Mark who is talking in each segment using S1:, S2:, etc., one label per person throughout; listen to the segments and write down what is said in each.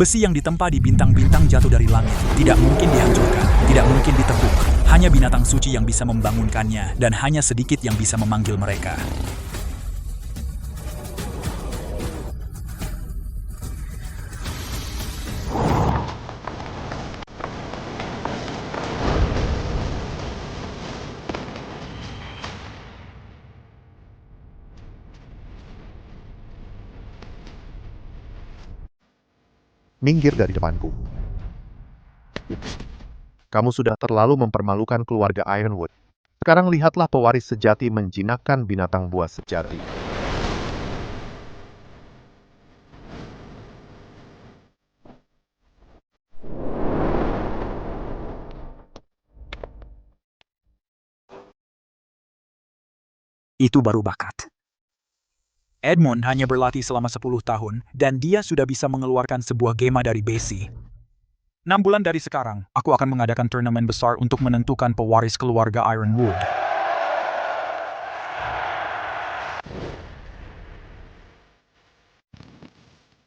S1: Besi yang ditempa di bintang-bintang jatuh dari langit. Tidak mungkin dihancurkan, tidak mungkin ditekuk. Hanya binatang suci yang bisa membangunkannya, dan hanya sedikit yang bisa memanggil mereka.
S2: Minggir dari depanku. Kamu sudah terlalu mempermalukan keluarga Ironwood. Sekarang lihatlah pewaris sejati menjinakkan binatang buas sejati.
S1: Itu baru bakat. Edmund hanya berlatih selama 10 tahun, dan dia sudah bisa mengeluarkan sebuah gema dari besi. 6 bulan dari sekarang, aku akan mengadakan turnamen besar untuk menentukan pewaris keluarga Ironwood.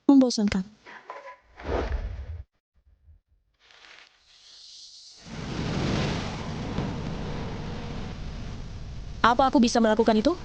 S3: Membosankan. Apa aku bisa melakukan itu?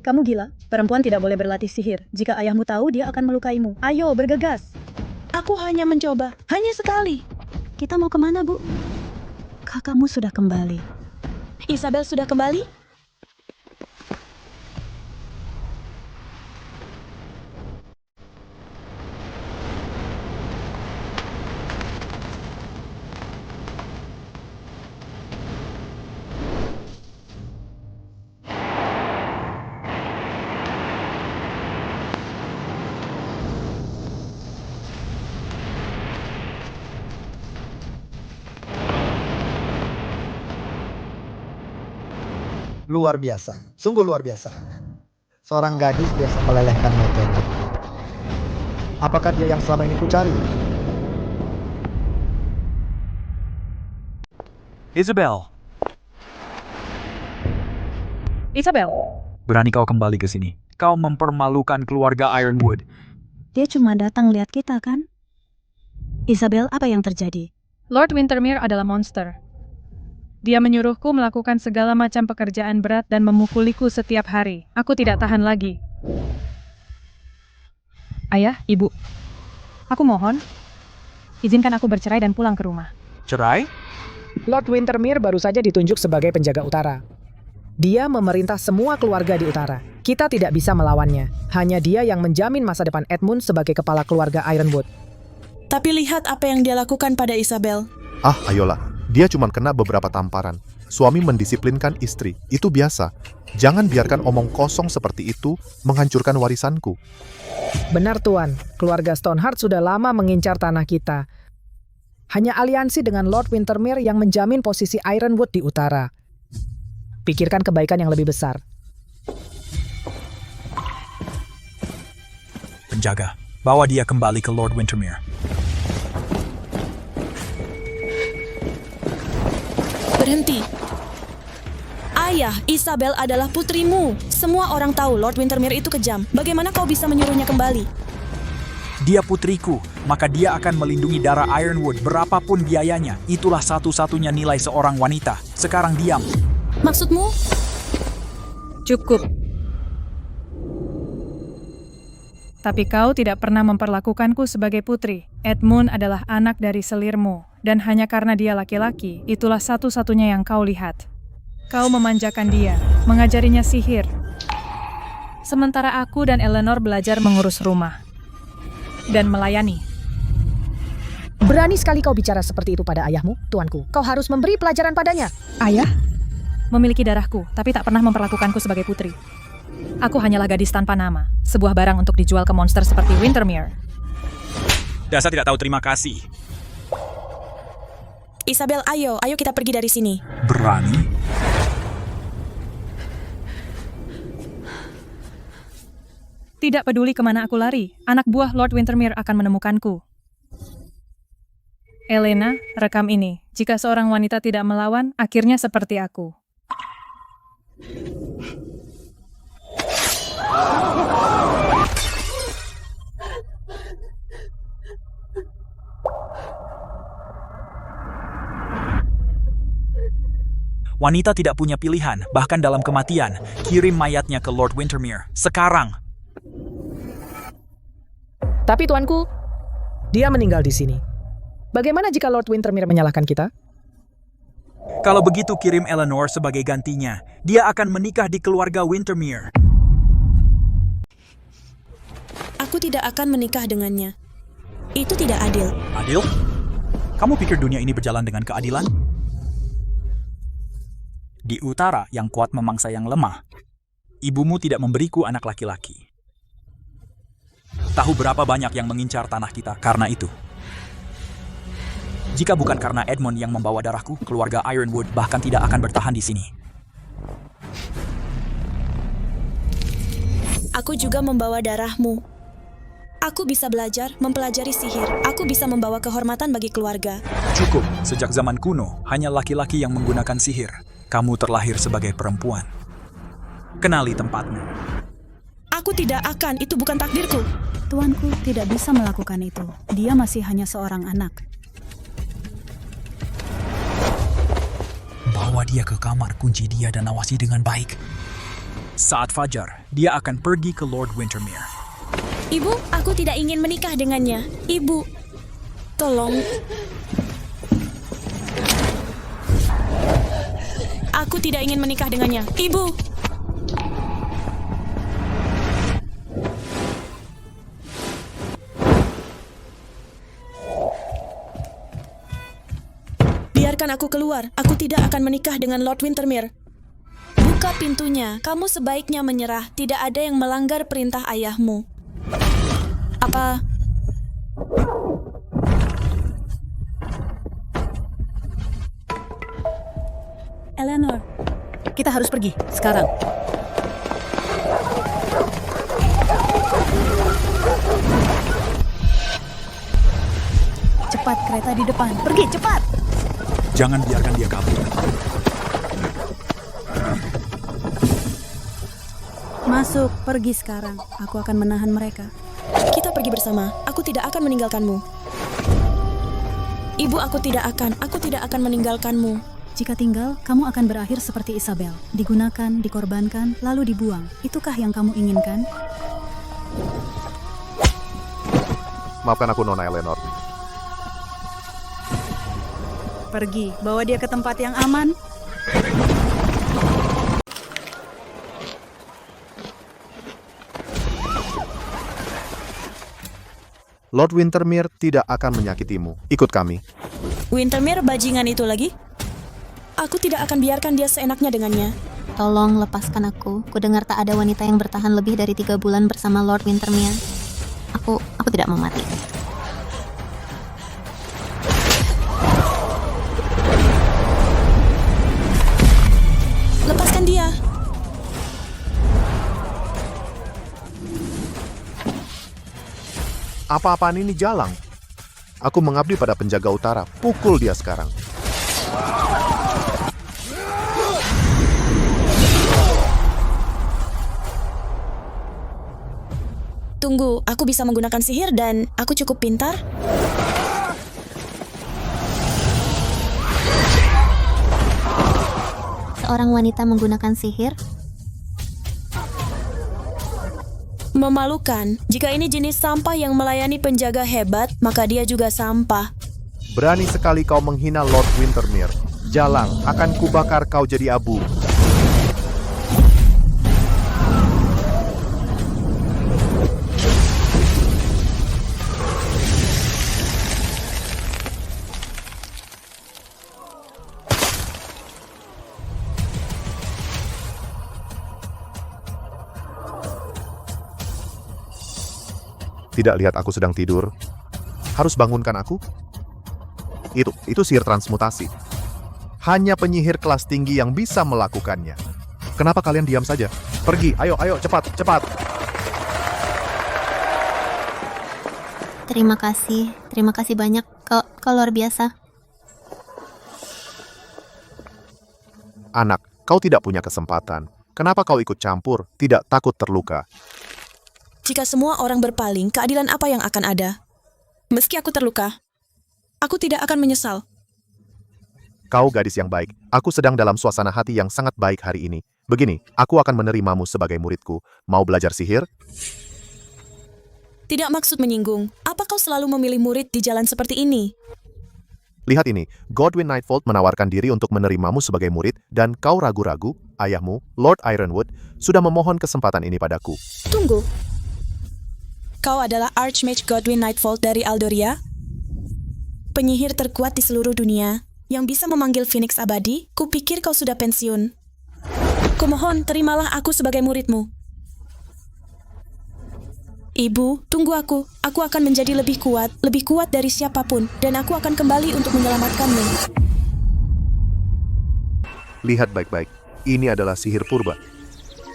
S4: Kamu gila? Perempuan tidak boleh berlatih sihir. Jika ayahmu tahu, dia akan melukaimu. Ayo, bergegas.
S3: Aku hanya mencoba. Hanya sekali.
S4: Kita mau kemana, Bu? Kakakmu sudah kembali.
S3: Isabel sudah kembali?
S5: Luar biasa, sungguh luar biasa. Seorang gadis biasa melelehkan metode. Apakah dia yang selama ini kucari?
S1: Isabel, berani kau kembali ke sini? Kau mempermalukan keluarga Ironwood.
S4: Dia cuma datang lihat kita, kan? Isabel, apa yang terjadi?
S6: Lord Wintermere adalah monster. Dia menyuruhku melakukan segala macam pekerjaan berat dan memukuliku setiap hari. Aku tidak tahan lagi. Ayah, Ibu, aku mohon, izinkan aku bercerai dan pulang ke rumah.
S1: Cerai?
S7: Lord Wintermere baru saja ditunjuk sebagai penjaga utara. Dia memerintah semua keluarga di utara. Kita tidak bisa melawannya. Hanya dia yang menjamin masa depan Edmund sebagai kepala keluarga Ironwood.
S3: Tapi lihat apa yang dia lakukan pada Isabel.
S2: Ah, ayolah. Dia cuma kena beberapa tamparan. Suami mendisiplinkan istri. Itu biasa. Jangan biarkan omong kosong seperti itu menghancurkan warisanku.
S7: Benar, Tuan. Keluarga Stoneheart sudah lama mengincar tanah kita. Hanya aliansi dengan Lord Wintermere yang menjamin posisi Ironwood di utara. Pikirkan kebaikan yang lebih besar.
S1: Penjaga, bawa dia kembali ke Lord Wintermere.
S3: Berhenti. Ayah, Isabel adalah putrimu. Semua orang tahu Lord Wintermere itu kejam. Bagaimana kau bisa menyuruhnya kembali?
S1: Dia putriku, maka dia akan melindungi darah Ironwood berapapun biayanya. Itulah satu-satunya nilai seorang wanita. Sekarang diam.
S3: Maksudmu?
S6: Cukup. Tapi kau tidak pernah memperlakukanku sebagai putri. Edmund adalah anak dari selirmu. Dan hanya karena dia laki-laki, itulah satu-satunya yang kau lihat. Kau memanjakan dia, mengajarinya sihir. Sementara aku dan Eleanor belajar mengurus rumah. Dan melayani.
S7: Berani sekali kau bicara seperti itu pada ayahmu, tuanku. Kau harus memberi pelajaran padanya.
S6: Ayah? Memiliki darahku, tapi tak pernah memperlakukanku sebagai putri. Aku hanyalah gadis tanpa nama, sebuah barang untuk dijual ke monster seperti Wintermere.
S1: Dasar tidak tahu terima kasih.
S3: Isabel, ayo kita pergi dari sini.
S1: Berani?
S6: Tidak peduli kemana aku lari, anak buah Lord Wintermere akan menemukanku. Elena, rekam ini. Jika seorang wanita tidak melawan, akhirnya seperti aku.
S1: Wanita tidak punya pilihan, bahkan dalam kematian. Kirim mayatnya ke Lord Wintermere. Sekarang!
S7: Tapi tuanku, dia meninggal di sini. Bagaimana jika Lord Wintermere menyalahkan kita?
S1: Kalau begitu kirim Eleanor sebagai gantinya. Dia akan menikah di keluarga Wintermere.
S3: Aku tidak akan menikah dengannya. Itu tidak adil.
S1: Adil? Kamu pikir dunia ini berjalan dengan keadilan? Di utara, yang kuat memangsa yang lemah. Ibumu tidak memberiku anak laki-laki. Tahu berapa banyak yang mengincar tanah kita karena itu? Jika bukan karena Edmund yang membawa darahku, keluarga Ironwood bahkan tidak akan bertahan di sini.
S3: Aku juga membawa darahmu. Aku bisa belajar, mempelajari sihir. Aku bisa membawa kehormatan bagi keluarga.
S1: Cukup, sejak zaman kuno, hanya laki-laki yang menggunakan sihir. Kamu terlahir sebagai perempuan. Kenali tempatmu.
S3: Aku tidak akan, itu bukan takdirku.
S4: Tuanku tidak bisa melakukan itu. Dia masih hanya seorang anak.
S1: Bawa dia ke kamar, kunci dia dan awasi dengan baik. Saat fajar, dia akan pergi ke Lord Wintermere.
S3: Ibu, aku tidak ingin menikah dengannya. Ibu, tolong. Aku tidak ingin menikah dengannya. Ibu. Biarkan aku keluar. Aku tidak akan menikah dengan Lord Wintermere. Buka pintunya. Kamu sebaiknya menyerah. Tidak ada yang melanggar perintah ayahmu. Apa?
S4: Eleanor, kita harus pergi sekarang. Cepat, kereta di depan. Pergi, cepat!
S1: Jangan biarkan dia kabur.
S4: Masuk, pergi sekarang. Aku akan menahan mereka.
S3: Kita pergi bersama. Aku tidak akan meninggalkanmu. Ibu, aku tidak akan meninggalkanmu.
S4: Jika tinggal, kamu akan berakhir seperti Isabel. Digunakan, dikorbankan, lalu dibuang. Itukah yang kamu inginkan?
S2: Maafkan aku, Nona Eleanor.
S4: Pergi, bawa dia ke tempat yang aman.
S2: Lord Wintermere tidak akan menyakitimu. Ikut kami.
S3: Wintermere bajingan itu lagi? Aku tidak akan biarkan dia seenaknya dengannya.
S8: Tolong lepaskan aku. Kudengar tak ada wanita yang bertahan lebih dari 3 bulan bersama Lord Wintermere. Aku tidak mau mati.
S3: Lepaskan dia.
S2: Apa-apaan ini jalang? Aku mengabdi pada penjaga utara. Pukul dia sekarang.
S3: Tunggu, aku bisa menggunakan sihir dan aku cukup pintar.
S8: Seorang wanita menggunakan sihir?
S3: Memalukan. Jika ini jenis sampah yang melayani penjaga hebat, maka dia juga sampah.
S2: Berani sekali kau menghina Lord Wintermere. Jalang, akan kubakar kau jadi abu. Tidak lihat aku sedang tidur? Harus bangunkan aku? Itu sihir transmutasi. Hanya penyihir kelas tinggi yang bisa melakukannya. Kenapa kalian diam saja? Pergi, ayo, cepat.
S8: Terima kasih banyak. Kau luar biasa.
S2: Anak, kau tidak punya kesempatan. Kenapa kau ikut campur? Tidak takut terluka.
S3: Jika semua orang berpaling, keadilan apa yang akan ada? Meski aku terluka, aku tidak akan menyesal.
S2: Kau gadis yang baik. Aku sedang dalam suasana hati yang sangat baik hari ini. Begini, aku akan menerimamu sebagai muridku. Mau belajar sihir?
S3: Tidak maksud menyinggung. Apa kau selalu memilih murid di jalan seperti ini?
S2: Lihat ini, Godwyn Nightfold menawarkan diri untuk menerimamu sebagai murid dan kau ragu-ragu, ayahmu, Lord Ironwood, sudah memohon kesempatan ini padaku.
S3: Tunggu. Kau adalah Archmage Godwyn Nightfold dari Aldoria? Penyihir terkuat di seluruh dunia yang bisa memanggil Phoenix abadi? Kupikir kau sudah pensiun. Kumohon, terimalah aku sebagai muridmu. Ibu, tunggu aku. Aku akan menjadi lebih kuat dari siapapun, dan aku akan kembali untuk menyelamatkanmu.
S2: Lihat baik-baik, ini adalah sihir purba.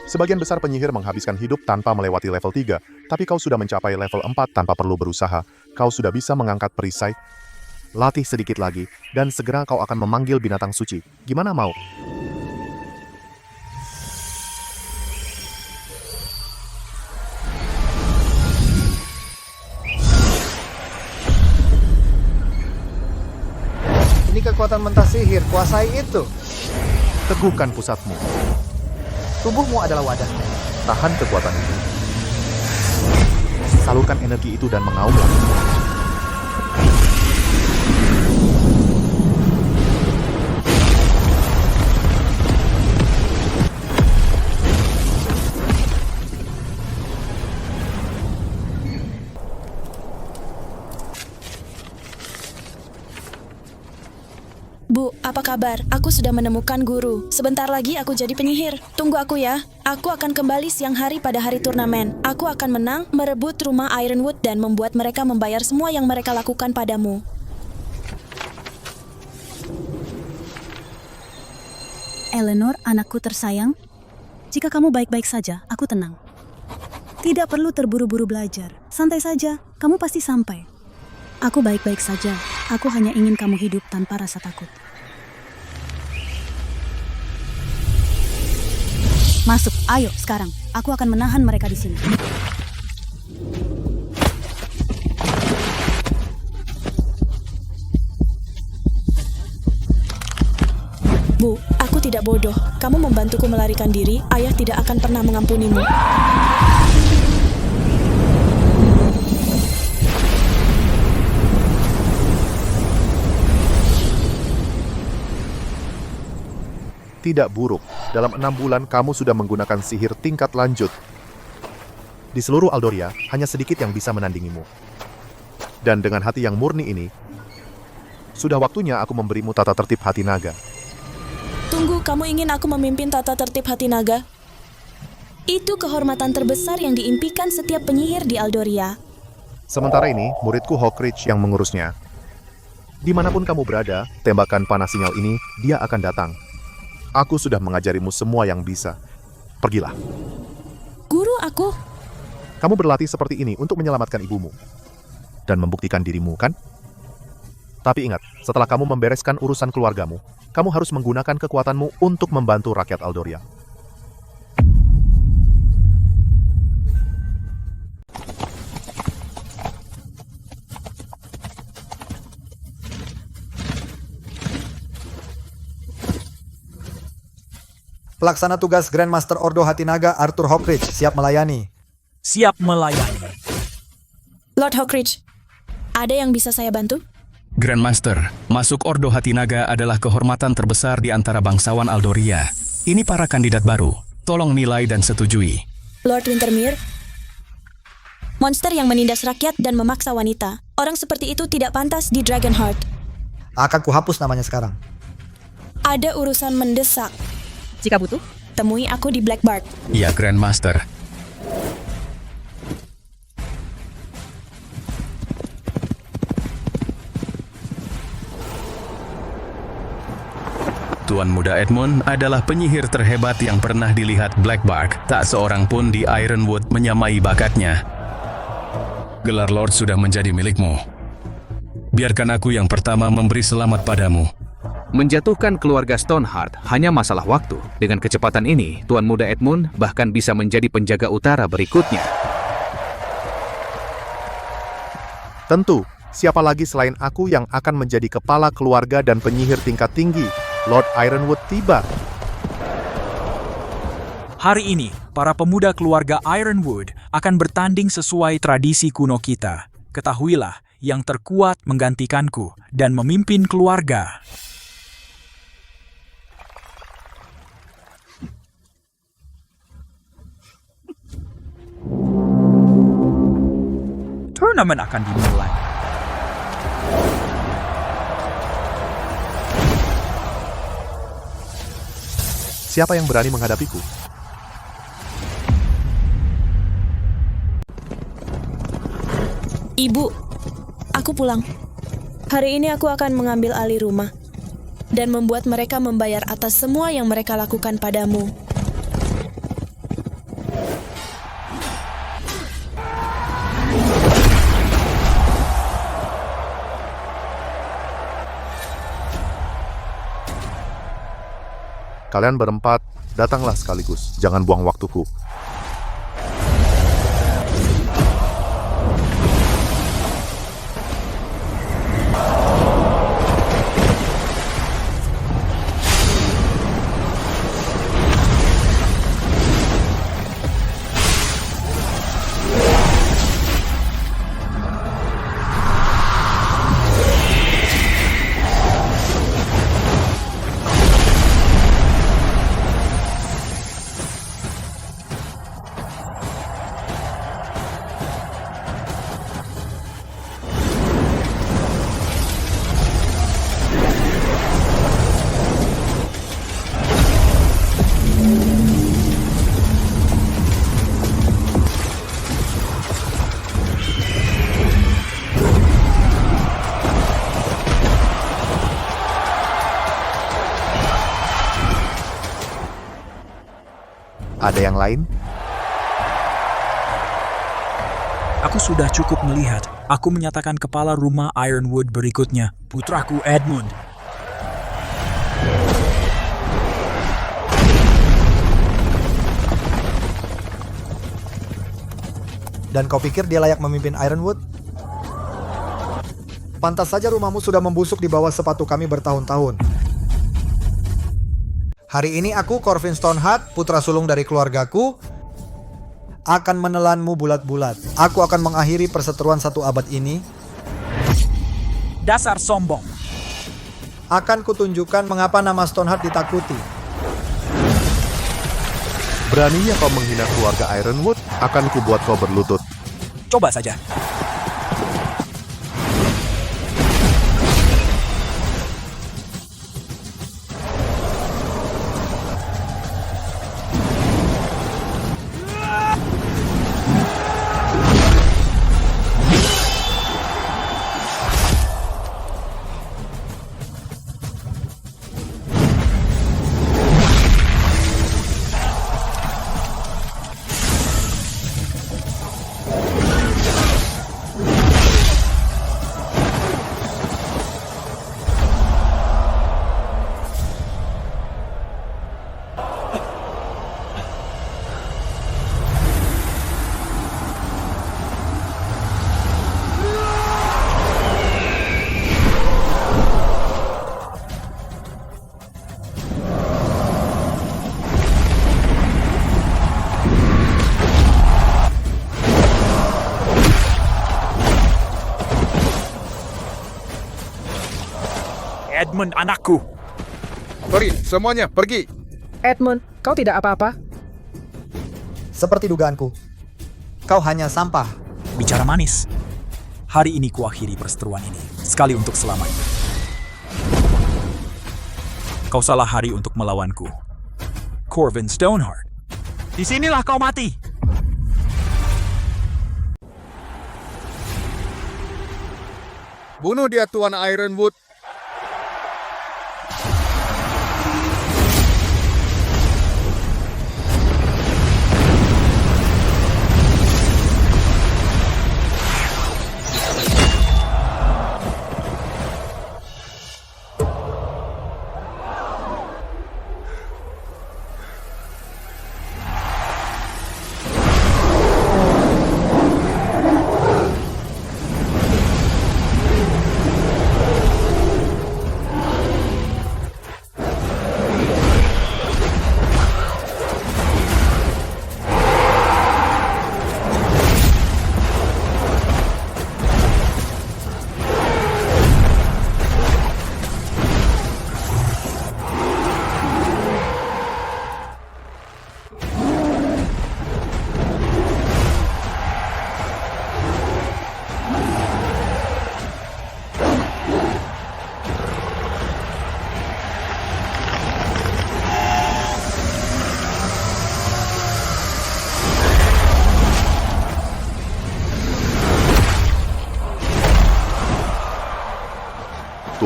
S2: Sebagian besar penyihir menghabiskan hidup tanpa melewati level 3, tapi kau sudah mencapai level 4 tanpa perlu berusaha. Kau sudah bisa mengangkat perisai. Latih sedikit lagi, dan segera kau akan memanggil binatang suci. Gimana mau?
S5: Ini kekuatan mentah sihir, kuasai itu.
S2: Teguhkan pusatmu.
S5: Tubuhmu adalah wadahnya.
S2: Tahan kekuatan itu. Salurkan energi itu dan mengaumlah.
S3: Bu, apa kabar? Aku sudah menemukan guru. Sebentar lagi aku jadi penyihir. Tunggu aku ya. Aku akan kembali siang hari pada hari turnamen. Aku akan menang, merebut rumah Ironwood dan membuat mereka membayar semua yang mereka lakukan padamu.
S4: Eleanor, anakku tersayang, jika kamu baik-baik saja, aku tenang. Tidak perlu terburu-buru belajar. Santai saja, kamu pasti sampai. Aku baik-baik saja. Aku hanya ingin kamu hidup tanpa rasa takut. Masuk, ayo sekarang. Aku akan menahan mereka di sini.
S3: Bu, aku tidak bodoh. Kamu membantuku melarikan diri, ayah tidak akan pernah mengampunimu.
S2: Tidak buruk. Dalam 6 bulan kamu sudah menggunakan sihir tingkat lanjut. Di seluruh Aldoria, hanya sedikit yang bisa menandingimu. Dan dengan hati yang murni ini, sudah waktunya aku memberimu tata tertib hati naga.
S3: Tunggu, kamu ingin aku memimpin tata tertib hati naga? Itu kehormatan terbesar yang diimpikan setiap penyihir di Aldoria.
S2: Sementara ini, muridku Hawkridge yang mengurusnya. Dimanapun kamu berada, tembakan panas sinyal ini, dia akan datang. Aku sudah mengajarimu semua yang bisa. Pergilah.
S3: Guru aku?
S2: Kamu berlatih seperti ini untuk menyelamatkan ibumu. Dan membuktikan dirimu, kan? Tapi ingat, setelah kamu membereskan urusan keluargamu, kamu harus menggunakan kekuatanmu untuk membantu rakyat Aldoria.
S5: Pelaksana tugas Grandmaster Ordo Hatinaga Arthur Hawkridge siap melayani.
S1: Siap melayani.
S3: Lord Hawkridge, ada yang bisa saya bantu?
S9: Grandmaster, masuk Ordo Hatinaga adalah kehormatan terbesar di antara bangsawan Aldoria. Ini para kandidat baru. Tolong nilai dan setujui.
S3: Lord Wintermere, monster yang menindas rakyat dan memaksa wanita. Orang seperti itu tidak pantas di Dragonheart.
S5: Akan kuhapus namanya sekarang.
S3: Ada urusan mendesak.
S6: Jika butuh,
S3: Temui aku di Blackbart.
S9: Ya, Grandmaster. Tuan Muda Edmund adalah penyihir terhebat yang pernah dilihat Blackbark. Tak seorang pun di Ironwood menyamai bakatnya. Gelar Lord sudah menjadi milikmu. Biarkan aku yang pertama memberi selamat padamu.
S10: Menjatuhkan keluarga Stoneheart hanya masalah waktu. Dengan kecepatan ini, Tuan Muda Edmund bahkan bisa menjadi penjaga utara berikutnya.
S2: Tentu, siapa lagi selain aku yang akan menjadi kepala keluarga dan penyihir tingkat tinggi? Lord Ironwood tiba.
S1: Hari ini, para pemuda keluarga Ironwood akan bertanding sesuai tradisi kuno kita. Ketahuilah, yang terkuat menggantikanku dan memimpin keluarga. Turnamen akan dimulai.
S2: Siapa yang berani menghadapiku?
S3: Ibu, aku pulang. Hari ini aku akan mengambil alih rumah dan membuat mereka membayar atas semua yang mereka lakukan padamu.
S2: Kalian berempat, datanglah sekaligus. Jangan buang waktuku. Ada yang lain?
S1: Aku sudah cukup melihat. Aku menyatakan kepala rumah Ironwood berikutnya, putraku Edmund.
S5: Dan kau pikir dia layak memimpin Ironwood? Pantas saja rumahmu sudah membusuk di bawah sepatu kami bertahun-tahun. Hari ini aku, Corvin Stoneheart, putra sulung dari keluargaku, akan menelanmu bulat-bulat. Aku akan mengakhiri perseteruan 1 abad ini.
S1: Dasar sombong.
S5: Akan kutunjukkan mengapa nama Stoneheart ditakuti.
S2: Beraninya kau menghina keluarga Ironwood, akan kubuat kau berlutut.
S1: Coba saja. Edmund, anakku.
S11: Pergi, semuanya pergi.
S7: Edmund, kau tidak apa-apa?
S5: Seperti dugaanku, kau hanya sampah.
S1: Bicara manis. Hari ini kuakhiri perseteruan ini, sekali untuk selamanya. Kau salah hari untuk melawanku. Corvin Stoneheart. Disinilah kau mati.
S11: Bunuh dia, Tuan Ironwood.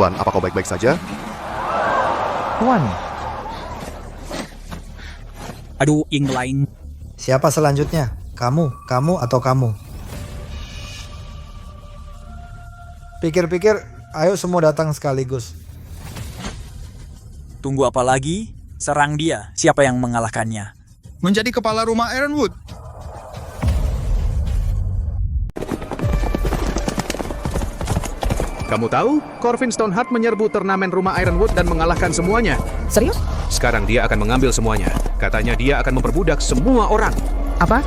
S2: Tuan, apa kau baik-baik saja?
S1: Tuan. Aduh, yang lain.
S5: Siapa selanjutnya? Kamu, atau kamu? Pikir-pikir, ayo semua datang sekaligus.
S1: Tunggu apa lagi? Serang dia. Siapa yang mengalahkannya?
S11: Menjadi kepala rumah Ironwood.
S10: Kamu tahu, Corvin Stoneheart menyerbu turnamen rumah Ironwood dan mengalahkan semuanya.
S7: Serius?
S10: Sekarang dia akan mengambil semuanya. Katanya dia akan memperbudak semua orang.
S7: Apa?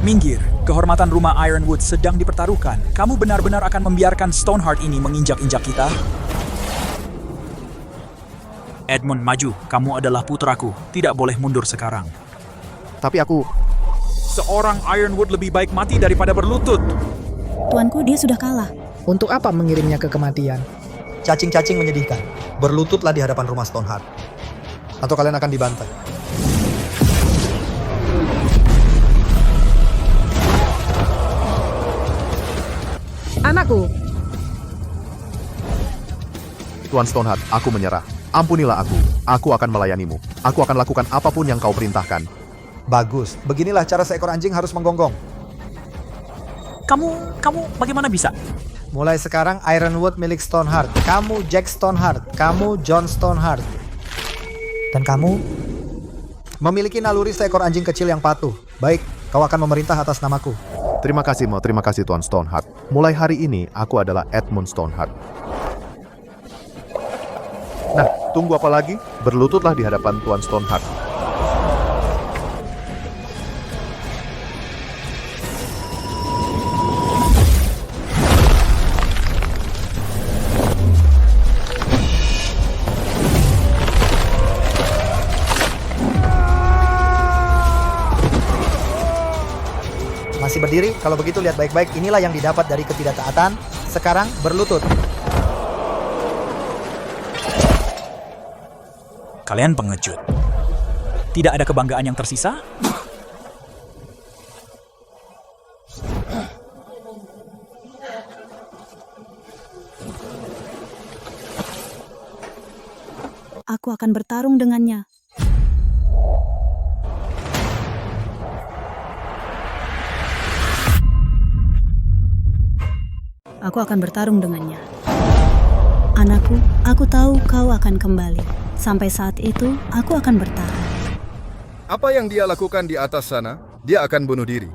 S1: Minggir. Kehormatan rumah Ironwood sedang dipertaruhkan. Kamu benar-benar akan membiarkan Stoneheart ini menginjak-injak kita? Edmund, maju. Kamu adalah putraku. Tidak boleh mundur sekarang.
S2: Tapi aku...
S1: Seorang Ironwood lebih baik mati daripada berlutut.
S4: Tuanku, dia sudah kalah.
S7: Untuk apa mengirimnya ke kematian?
S5: Cacing-cacing menyedihkan. Berlututlah di hadapan rumah Stoneheart. Atau kalian akan dibantai.
S7: Anakku,
S2: Tuan Stoneheart, aku menyerah. Ampunilah aku. Aku akan melayanimu. Aku akan lakukan apapun yang kau perintahkan.
S5: Bagus. Beginilah cara seekor anjing harus menggonggong.
S1: Kamu bagaimana bisa?
S5: Mulai sekarang Ironwood milik Stoneheart. Kamu Jack Stoneheart. Kamu John Stoneheart. Dan kamu memiliki naluri seekor anjing kecil yang patuh. Baik, kau akan memerintah atas namaku.
S2: Terima kasih, Mo. Terima kasih, Tuan Stoneheart. Mulai hari ini, aku adalah Edmund Stoneheart. Nah, tunggu apa lagi? Berlututlah di hadapan Tuan Stoneheart.
S5: Masih berdiri? Kalau begitu lihat baik-baik. Inilah yang didapat dari ketidaktaatan. Sekarang berlutut.
S1: Kalian pengecut. Tidak ada kebanggaan yang tersisa?
S4: Aku akan bertarung dengannya. Aku akan bertarung dengannya. Anakku, aku tahu kau akan kembali. Sampai saat itu, aku akan bertahan.
S11: Apa yang dia lakukan di atas sana, dia akan bunuh diri.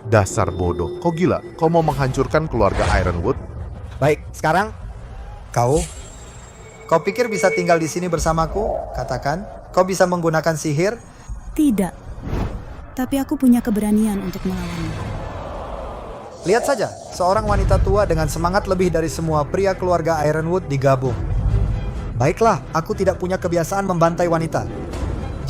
S2: Dasar bodoh. Kau gila? Kau mau menghancurkan keluarga Ironwood?
S5: Baik, sekarang kau pikir bisa tinggal di sini bersamaku? Katakan, kau bisa menggunakan sihir?
S4: Tidak. Tapi aku punya keberanian untuk melawanmu.
S5: Lihat saja, seorang wanita tua dengan semangat lebih dari semua pria keluarga Ironwood digabung. Baiklah, aku tidak punya kebiasaan membantai wanita.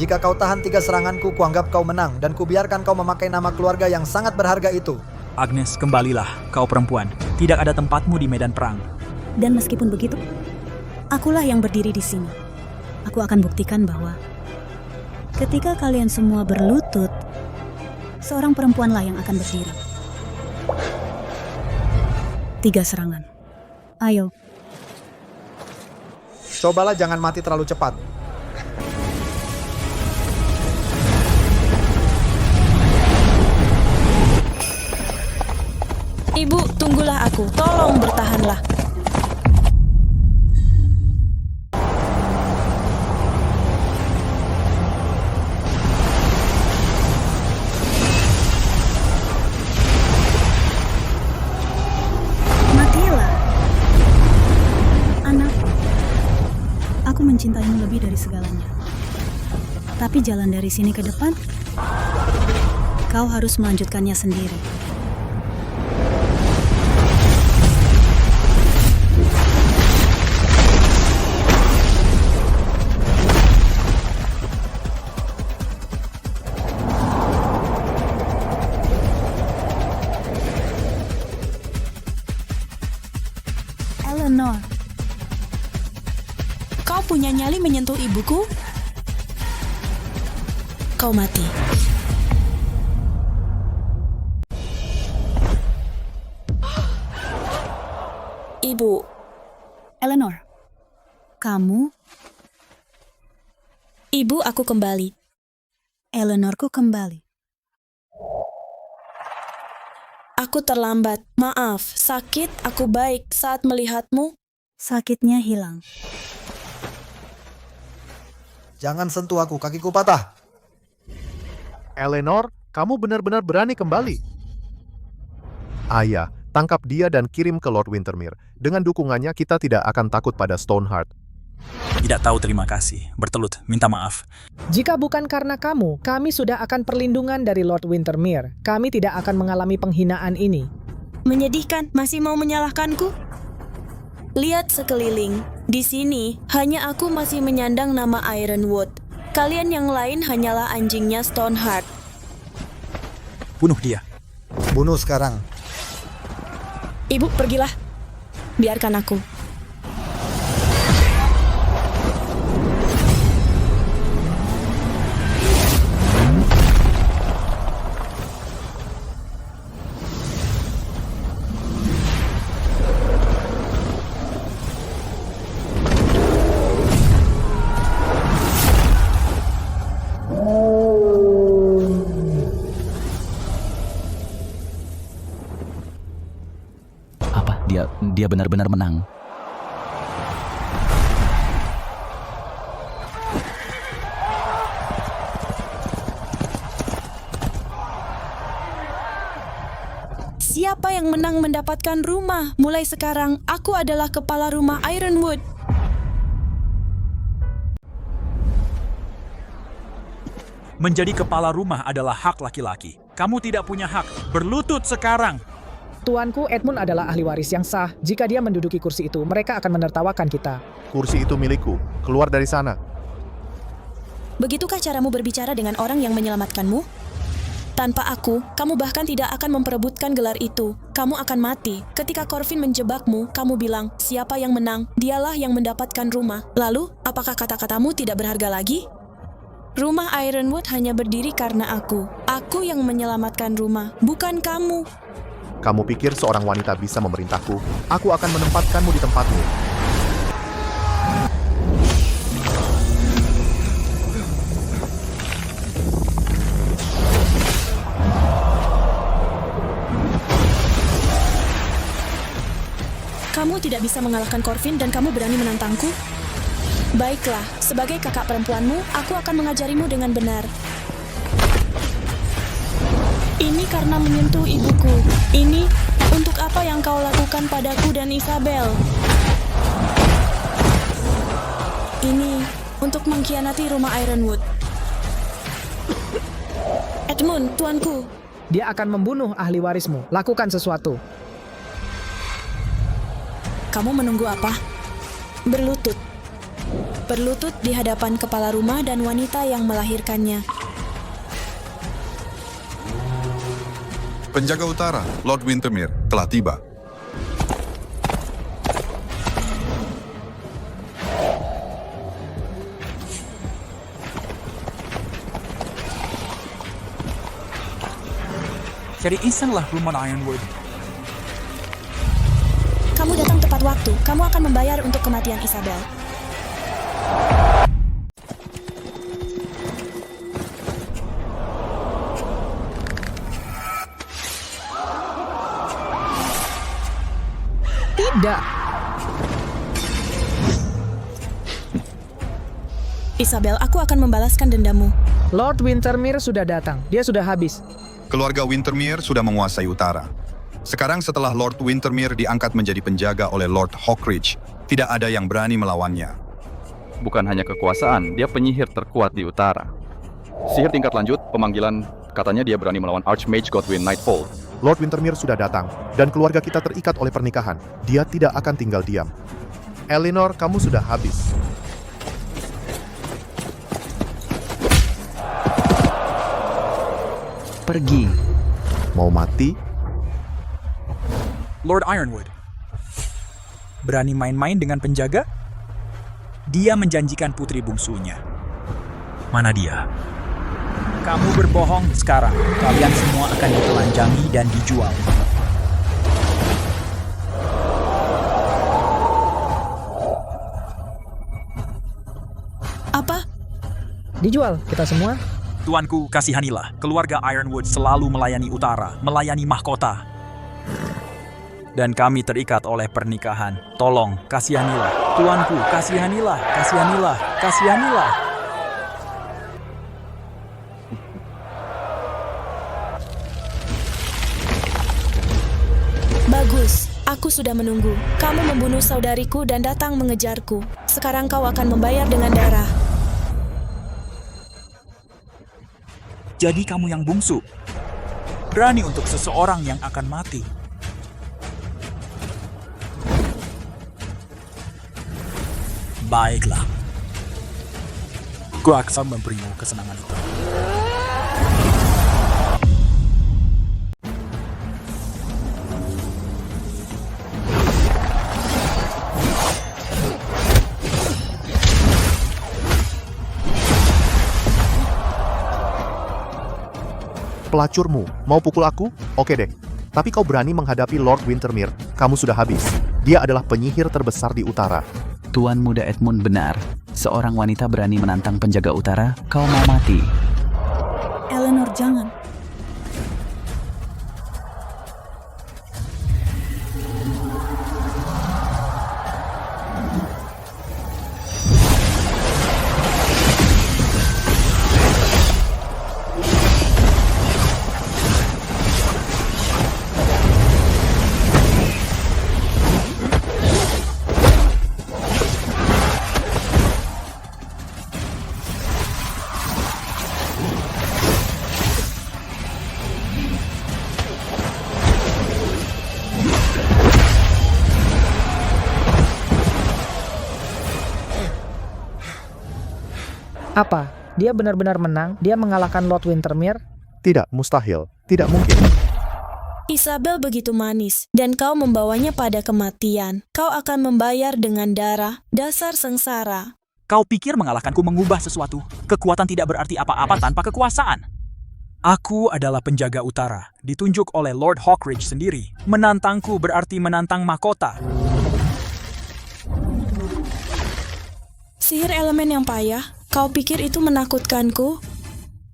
S5: Jika kau tahan 3 seranganku, kuanggap kau menang, dan kubiarkan kau memakai nama keluarga yang sangat berharga itu.
S1: Agnes, kembalilah. Kau perempuan. Tidak ada tempatmu di medan perang.
S4: Dan meskipun begitu, akulah yang berdiri di sini. Aku akan buktikan bahwa ketika kalian semua berlutut, seorang perempuanlah yang akan berdiri. 3 serangan. Ayo.
S5: Cobalah jangan mati terlalu cepat.
S3: Ibu, tunggulah aku. Tolong bertahanlah.
S4: Matilah. Anak, aku mencintaimu lebih dari segalanya. Tapi jalan dari sini ke depan, kau harus melanjutkannya sendiri. Eleanor,
S3: Kau punya nyali menyentuh ibuku? Kau mati. Ibu,
S4: Eleanor, kamu,
S3: Ibu, aku kembali.
S4: Eleanorku kembali.
S3: Aku terlambat. Maaf, sakit, aku baik saat melihatmu.
S4: Sakitnya hilang.
S5: Jangan sentuh aku, kakiku patah.
S2: Eleanor, kamu benar-benar berani kembali. Ayah, tangkap dia dan kirim ke Lord Wintermere. Dengan dukungannya, kita tidak akan takut pada Stoneheart.
S1: Tidak tahu terima kasih. Bertelut, minta maaf.
S7: Jika bukan karena kamu, kami sudah akan perlindungan dari Lord Wintermere. Kami tidak akan mengalami penghinaan ini.
S3: Menyedihkan, masih mau menyalahkanku? Lihat sekeliling. Di sini, hanya aku masih menyandang nama Ironwood. Kalian yang lain hanyalah anjingnya Stoneheart.
S1: Bunuh dia.
S5: Bunuh sekarang.
S3: Ibu, pergilah. Biarkan aku.
S12: Dia benar-benar menang.
S3: Siapa yang menang mendapatkan rumah? Mulai sekarang, aku adalah kepala rumah Ironwood.
S1: Menjadi kepala rumah adalah hak laki-laki. Kamu tidak punya hak. Berlutut sekarang.
S7: Tuanku Edmund adalah ahli waris yang sah. Jika dia menduduki kursi itu, mereka akan menertawakan kita.
S2: Kursi itu milikku. Keluar dari sana.
S3: Begitukah caramu berbicara dengan orang yang menyelamatkanmu? Tanpa aku, kamu bahkan tidak akan memperebutkan gelar itu. Kamu akan mati. Ketika Corvin menjebakmu, kamu bilang, siapa yang menang? Dialah yang mendapatkan rumah. Lalu, apakah kata-katamu tidak berharga lagi? Rumah Ironwood hanya berdiri karena aku. Aku yang menyelamatkan rumah, bukan kamu.
S2: Kamu pikir seorang wanita bisa memerintahku? Aku akan menempatkanmu di tempatmu.
S3: Kamu tidak bisa mengalahkan Corvin dan kamu berani menantangku? Baiklah, sebagai kakak perempuanmu, aku akan mengajarimu dengan benar. Ini karena menyentuh ibuku. Ini untuk apa yang kau lakukan padaku dan Isabel. Ini untuk mengkhianati rumah Ironwood. Edmund, tuanku.
S7: Dia akan membunuh ahli warismu. Lakukan sesuatu.
S3: Kamu menunggu apa? Berlutut. Berlutut di hadapan kepala rumah dan wanita yang melahirkannya.
S11: Penjaga utara, Lord Wintermere, telah tiba.
S1: Jadi inilah rumah Ironwood.
S3: Kamu datang tepat waktu. Kamu akan membayar untuk kematian Isabel.
S7: Tidak.
S3: Isabel, aku akan membalaskan dendammu.
S7: Lord Wintermere sudah datang. Dia sudah habis.
S11: Keluarga Wintermere sudah menguasai utara. Sekarang setelah Lord Wintermere diangkat menjadi penjaga oleh Lord Hawkridge, tidak ada yang berani melawannya.
S12: Bukan hanya kekuasaan, dia penyihir terkuat di utara. Sihir tingkat lanjut, pemanggilan, katanya dia berani melawan Archmage Godwyn Nightfall.
S2: Lord Wintermere sudah datang, dan keluarga kita terikat oleh pernikahan. Dia tidak akan tinggal diam. Eleanor, kamu sudah habis.
S12: Pergi.
S2: Mau mati?
S1: Lord Ironwood. Berani main-main dengan penjaga? Dia menjanjikan putri bungsunya. Mana dia? Kamu berbohong sekarang. Kalian semua akan ditelanjangi dan dijual.
S7: Dijual, kita semua.
S1: Tuanku, kasihanilah. Keluarga Ironwood selalu melayani utara, melayani mahkota. Dan kami terikat oleh pernikahan. Tolong, kasihanilah. Tuanku, kasihanilah, kasihanilah, kasihanilah.
S3: Bagus, aku sudah menunggu. Kamu membunuh saudariku dan datang mengejarku. Sekarang kau akan membayar dengan darah.
S1: Jadi kamu yang bungsu. Berani untuk seseorang yang akan mati. Baiklah. Ku akan memberimu kesenangan itu.
S2: Pelacurmu, mau pukul aku? Oke deh. Tapi kau berani menghadapi Lord Wintermere, kamu sudah habis. Dia adalah penyihir terbesar di utara.
S13: Tuan Muda Edmund benar. Seorang wanita berani menantang penjaga utara, kau mau mati.
S4: Eleanor, jangan.
S7: Apa? Dia benar-benar menang? Dia mengalahkan Lord Wintermere?
S2: Tidak, mustahil. Tidak mungkin.
S3: Isabel begitu manis, dan kau membawanya pada kematian. Kau akan membayar dengan darah, dasar sengsara.
S1: Kau pikir mengalahkanku mengubah sesuatu? Kekuatan tidak berarti apa-apa tanpa kekuasaan. Aku adalah penjaga utara, ditunjuk oleh Lord Hawkridge sendiri. Menantangku berarti menantang mahkota.
S3: Sihir elemen yang payah, kau pikir itu menakutkanku?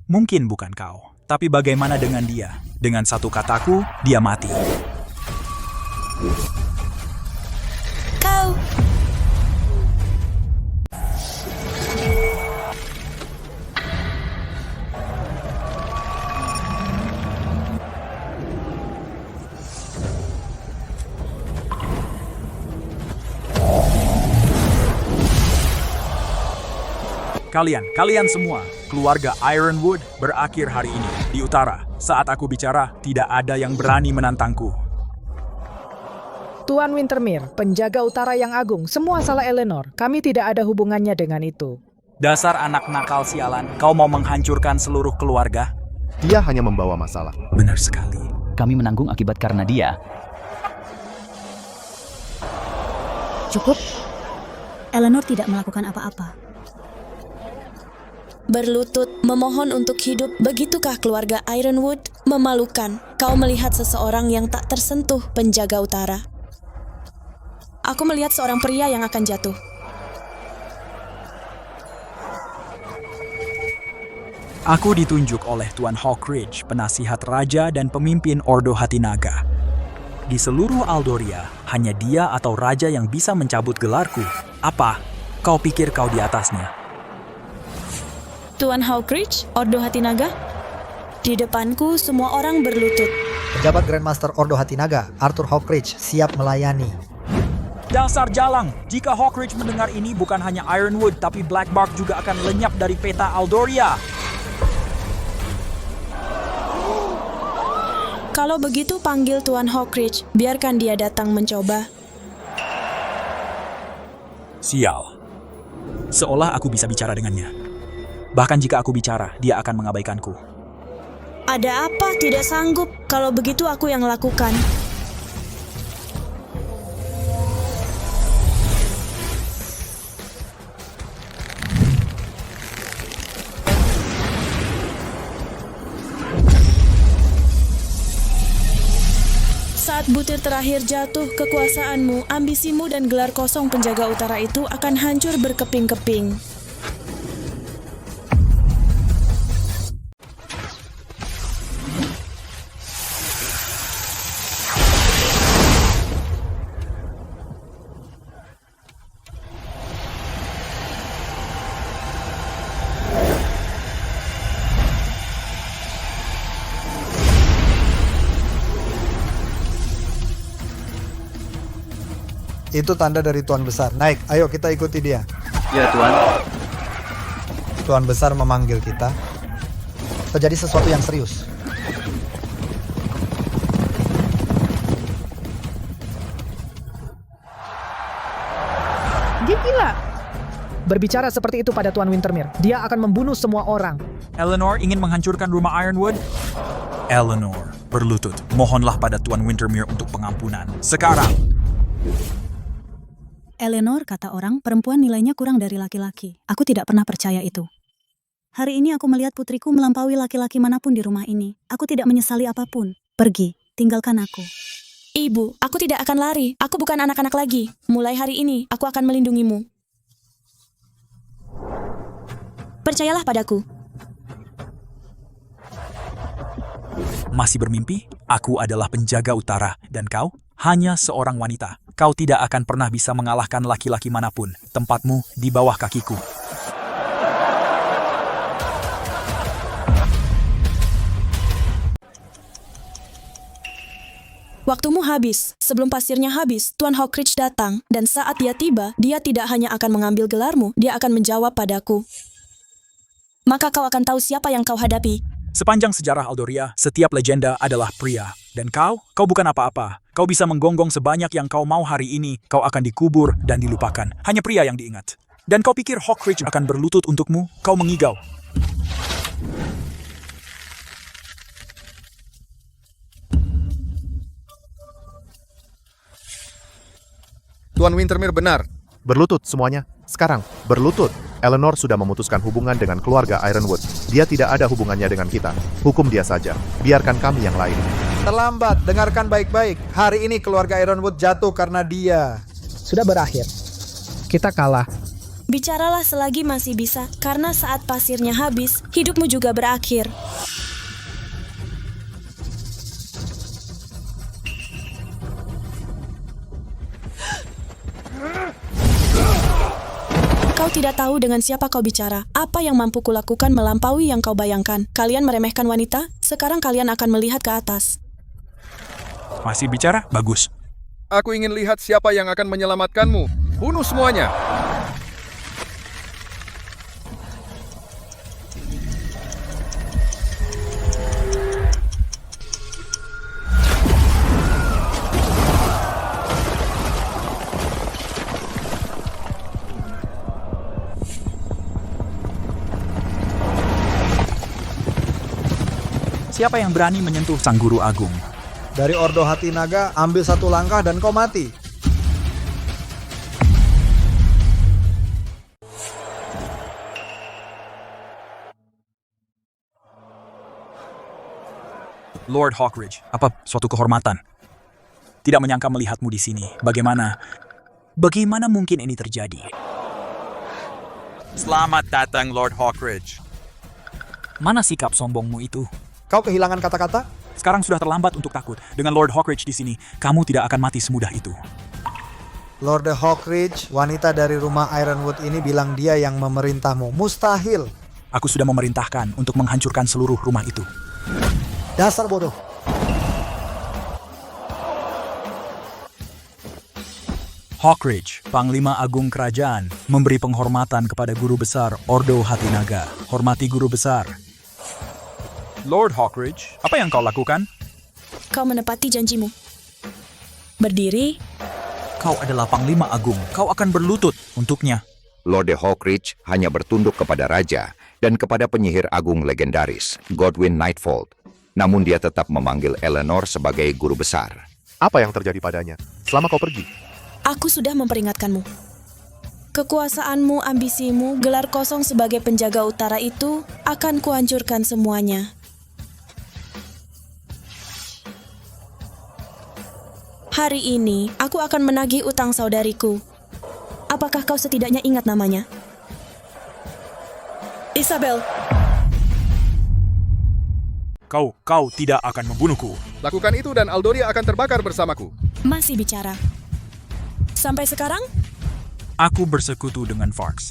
S1: Mungkin bukan kau, tapi bagaimana dengan dia? Dengan satu kataku, dia mati.
S3: Kau!
S1: Kalian semua, keluarga Ironwood berakhir hari ini di utara. Saat aku bicara, tidak ada yang berani menantangku.
S7: Tuan Wintermere, penjaga utara yang agung, semua salah Eleanor. Kami tidak ada hubungannya dengan itu.
S1: Dasar anak nakal sialan, kau mau menghancurkan seluruh keluarga?
S2: Dia hanya membawa masalah.
S1: Benar sekali.
S13: Kami menanggung akibat karena dia.
S4: Cukup. Eleanor tidak melakukan apa-apa.
S3: Berlutut, memohon untuk hidup, begitukah keluarga Ironwood? Memalukan, kau melihat seseorang yang tak tersentuh penjaga utara. Aku melihat seorang pria yang akan jatuh.
S1: Aku ditunjuk oleh Tuan Hawkridge, penasihat raja dan pemimpin Ordo Hati Naga. Di seluruh Aldoria, hanya dia atau raja yang bisa mencabut gelarku. Apa? Kau pikir kau di atasnya?
S3: Tuan Hawkridge, Ordo Hati Naga? Di depanku, semua orang berlutut.
S5: Pejabat Grandmaster Ordo Hati Naga, Arthur Hawkridge, siap melayani.
S1: Dasar jalang, jika Hawkridge mendengar ini bukan hanya Ironwood, tapi Blackbark juga akan lenyap dari peta Aldoria.
S3: Kalau begitu panggil Tuan Hawkridge, biarkan dia datang mencoba.
S1: Sial. Seolah aku bisa bicara dengannya. Bahkan jika aku bicara, dia akan mengabaikanku.
S3: Ada apa? Tidak sanggup. Kalau begitu aku yang lakukan. Saat butir terakhir jatuh, kekuasaanmu, ambisimu, dan gelar kosong penjaga utara itu akan hancur berkeping-keping.
S5: Itu tanda dari Tuan Besar. Naik, ayo kita ikuti dia.
S12: Ya, Tuan.
S5: Tuan Besar memanggil kita. Terjadi sesuatu yang serius.
S7: Dia gila. Berbicara seperti itu pada Tuan Wintermere, dia akan membunuh semua orang.
S1: Eleanor ingin menghancurkan rumah Ironwood? Eleanor, berlutut, mohonlah pada Tuan Wintermere untuk pengampunan. Sekarang!
S4: Eleanor, kata orang, perempuan nilainya kurang dari laki-laki. Aku tidak pernah percaya itu. Hari ini aku melihat putriku melampaui laki-laki manapun di rumah ini. Aku tidak menyesali apapun. Pergi, tinggalkan aku.
S3: Ibu, aku tidak akan lari. Aku bukan anak-anak lagi. Mulai hari ini, aku akan melindungimu. Percayalah padaku.
S1: Masih bermimpi? Aku adalah penjaga utara, dan kau hanya seorang wanita. Kau tidak akan pernah bisa mengalahkan laki-laki manapun. Tempatmu di bawah kakiku.
S3: Waktumu habis. Sebelum pasirnya habis, Tuan Hockridge datang, dan saat dia tiba, dia tidak hanya akan mengambil gelarmu, dia akan menjawab padaku. Maka kau akan tahu siapa yang kau hadapi.
S1: Sepanjang sejarah Aldoria, setiap legenda adalah pria. Dan kau bukan apa-apa. Kau bisa menggonggong sebanyak yang kau mau hari ini, kau akan dikubur dan dilupakan. Hanya pria yang diingat. Dan kau pikir Hockridge akan berlutut untukmu? Kau mengigau.
S14: Tuan Wintermere benar.
S2: Berlutut semuanya. Sekarang, berlutut. Eleanor sudah memutuskan hubungan dengan keluarga Ironwood. Dia tidak ada hubungannya dengan kita. Hukum dia saja. Biarkan kami yang lain.
S5: Terlambat, dengarkan baik-baik. Hari ini keluarga Ironwood jatuh karena dia.
S7: Sudah berakhir. Kita kalah.
S3: Bicaralah selagi masih bisa, karena saat pasirnya habis, hidupmu juga berakhir. Kau tidak tahu dengan siapa kau bicara. Apa yang mampu kulakukan melampaui yang kau bayangkan. Kalian meremehkan wanita, sekarang kalian akan melihat ke atas.
S1: Masih bicara? Bagus.
S14: Aku ingin lihat siapa yang akan menyelamatkanmu. Bunuh semuanya.
S1: Siapa yang berani menyentuh sang guru agung?
S5: Dari Ordo Hati Naga, ambil satu langkah dan kau mati.
S1: Lord Hockridge, apa suatu kehormatan? Tidak menyangka melihatmu di sini. Bagaimana mungkin ini terjadi?
S15: Selamat datang, Lord Hockridge.
S1: Mana sikap sombongmu itu?
S5: Kau kehilangan kata-kata?
S1: Sekarang sudah terlambat untuk takut. Dengan Lord Hockridge di sini, kamu tidak akan mati semudah itu.
S5: Lord Hockridge, wanita dari rumah Ironwood ini bilang dia yang memerintahmu. Mustahil.
S1: Aku sudah memerintahkan untuk menghancurkan seluruh rumah itu.
S5: Dasar bodoh.
S1: Hockridge, Panglima Agung Kerajaan, memberi penghormatan kepada Guru Besar Ordo Hati Naga. Hormati Guru Besar. Lord Hockridge, apa yang kau lakukan?
S3: Kau menepati janjimu. Berdiri.
S1: Kau adalah Panglima Agung. Kau akan berlutut untuknya.
S16: Lord Hockridge hanya bertunduk kepada Raja dan kepada penyihir agung legendaris, Godwyn Nightfold. Namun dia tetap memanggil Eleanor sebagai guru besar.
S2: Apa yang terjadi padanya selama kau pergi?
S3: Aku sudah memperingatkanmu. Kekuasaanmu, ambisimu, gelar kosong sebagai penjaga utara itu akan kuhancurkan semuanya. Hari ini, aku akan menagih utang saudariku. Apakah kau setidaknya ingat namanya? Isabel.
S1: Kau tidak akan membunuhku.
S14: Lakukan itu dan Aldoria akan terbakar bersamaku.
S3: Masih bicara. Sampai sekarang?
S1: Aku bersekutu dengan Farks.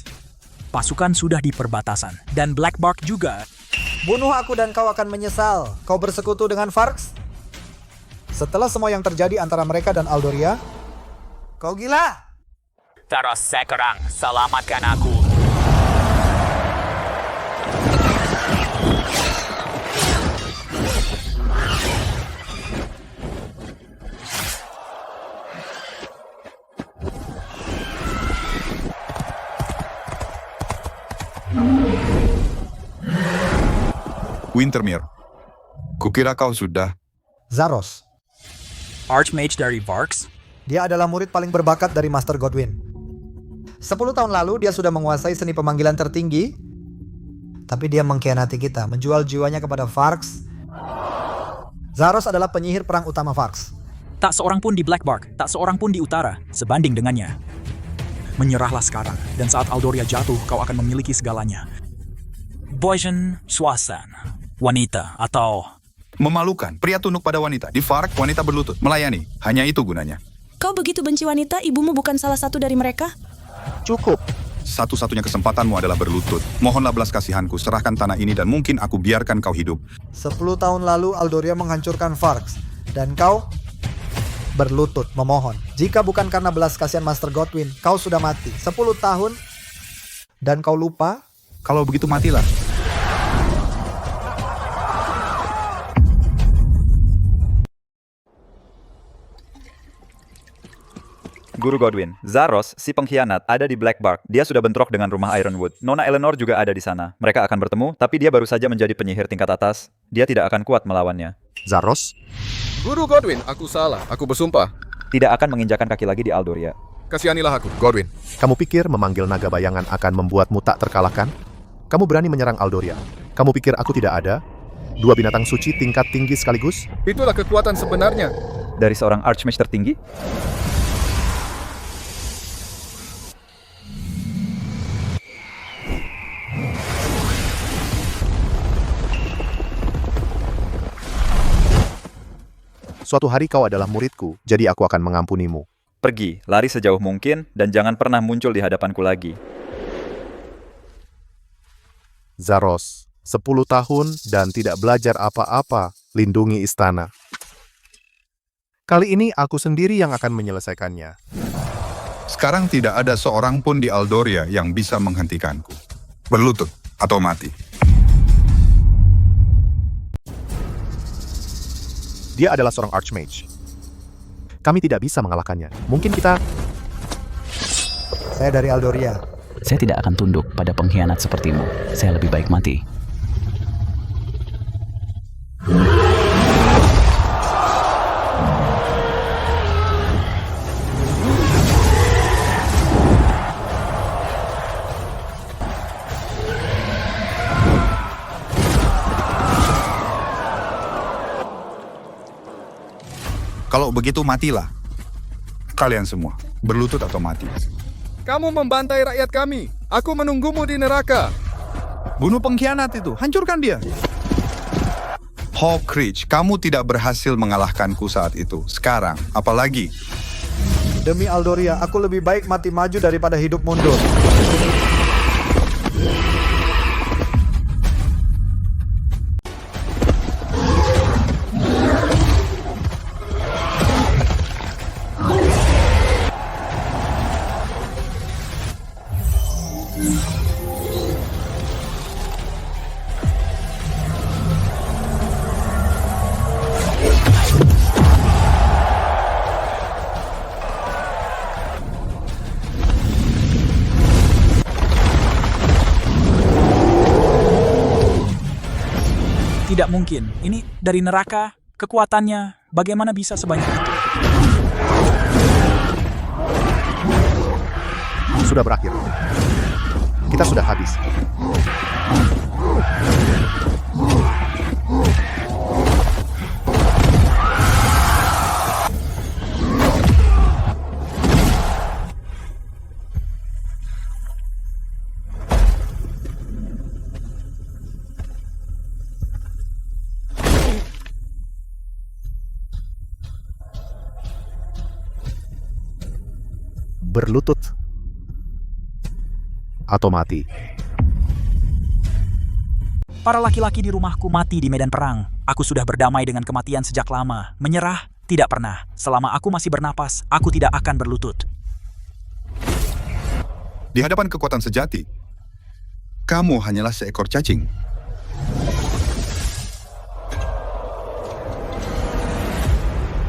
S1: Pasukan sudah di perbatasan, dan Blackbark juga.
S5: Bunuh aku dan kau akan menyesal. Kau bersekutu dengan Farks? Setelah semua yang terjadi antara mereka dan Aldoria, Kau gila?
S1: Terus sekarang, selamatkan aku.
S11: Wintermere, kukira kau sudah.
S5: Zaros.
S1: Archmage dari Varks?
S5: Dia adalah murid paling berbakat dari Master Godwin. 10 tahun lalu dia sudah menguasai seni pemanggilan tertinggi, tapi dia mengkhianati kita, menjual jiwanya kepada Varks. Zaros adalah penyihir perang utama Varks.
S1: Tak seorang pun di Blackbark, tak seorang pun di utara, sebanding dengannya. Menyerahlah sekarang, dan saat Aldoria jatuh, kau akan memiliki segalanya. Boysen, Swasan, wanita, atau...
S11: Memalukan, pria tunduk pada wanita. Di Vark, wanita berlutut, melayani. Hanya itu gunanya.
S3: Kau begitu benci wanita, ibumu bukan salah satu dari mereka?
S11: Cukup. Satu-satunya kesempatanmu adalah berlutut. Mohonlah belas kasihanku, serahkan tanah ini dan mungkin aku biarkan kau hidup.
S5: 10 tahun lalu Aldoria menghancurkan Varks, dan kau berlutut memohon. Jika bukan karena belas kasihan Master Godwin, kau sudah mati. 10 tahun, dan kau lupa?
S11: Kalau begitu matilah.
S12: Guru Godwin, Zaros, si pengkhianat, ada di Blackbark. Dia sudah bentrok dengan rumah Ironwood. Nona Eleanor juga ada di sana. Mereka akan bertemu, tapi dia baru saja menjadi penyihir tingkat atas. Dia tidak akan kuat melawannya.
S2: Zaros?
S14: Guru Godwin, aku salah. Aku bersumpah.
S12: Tidak akan menginjakan kaki lagi di Aldoria.
S14: Kasihanilah aku, Godwin.
S2: Kamu pikir memanggil naga bayangan akan membuatmu tak terkalahkan? Kamu berani menyerang Aldoria? Kamu pikir aku tidak ada? 2 binatang suci tingkat tinggi sekaligus?
S14: Itulah kekuatan sebenarnya.
S12: Dari seorang Archmage tertinggi?
S2: Suatu hari kau adalah muridku, jadi aku akan mengampunimu.
S12: Pergi, lari sejauh mungkin, dan jangan pernah muncul di hadapanku lagi.
S2: Zaros, 10 tahun dan tidak belajar apa-apa, lindungi istana. Kali ini aku sendiri yang akan menyelesaikannya.
S11: Sekarang tidak ada seorang pun di Aldoria yang bisa menghentikanku. Berlutut atau mati.
S2: Dia adalah seorang Archmage. Kami tidak bisa mengalahkannya. Mungkin kita...
S5: Saya dari Aldoria.
S13: Saya tidak akan tunduk pada pengkhianat sepertimu. Saya lebih baik mati.
S11: Kalau begitu matilah. Kalian semua, berlutut atau mati.
S14: Kamu membantai rakyat kami. Aku menunggumu di neraka.
S11: Bunuh pengkhianat itu, hancurkan dia. Hawkridge, kamu tidak berhasil mengalahkanku saat itu. Sekarang, apalagi?
S5: Demi Aldoria, aku lebih baik mati maju daripada hidup mundur.
S1: Tidak mungkin. Ini dari neraka, kekuatannya, bagaimana bisa sebanyak itu?
S2: Sudah berakhir. Kita sudah habis. Berlutut atau mati.
S1: Para laki-laki di rumahku mati di medan perang. Aku sudah berdamai dengan kematian sejak lama. Menyerah? Tidak pernah. Selama aku masih bernapas, aku tidak akan berlutut.
S11: Di hadapan kekuatan sejati, kamu hanyalah seekor cacing.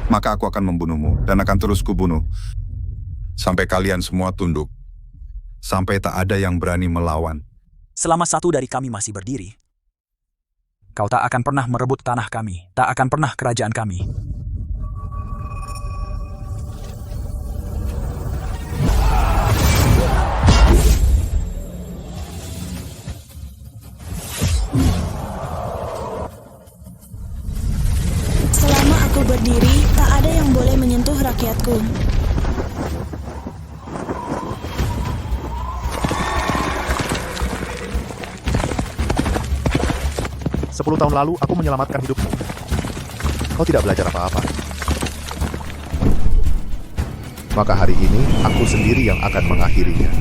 S11: Maka aku akan membunuhmu dan akan terus kubunuh sampai kalian semua tunduk. Sampai tak ada yang berani melawan.
S1: Selama satu dari kami masih berdiri, kau tak akan pernah merebut tanah kami, tak akan pernah kerajaan kami.
S3: Selama aku berdiri, tak ada yang boleh menyentuh rakyatku.
S2: Sepuluh tahun lalu, aku menyelamatkan hidupmu. Kau tidak belajar apa-apa. Maka hari ini, aku sendiri yang akan mengakhirinya.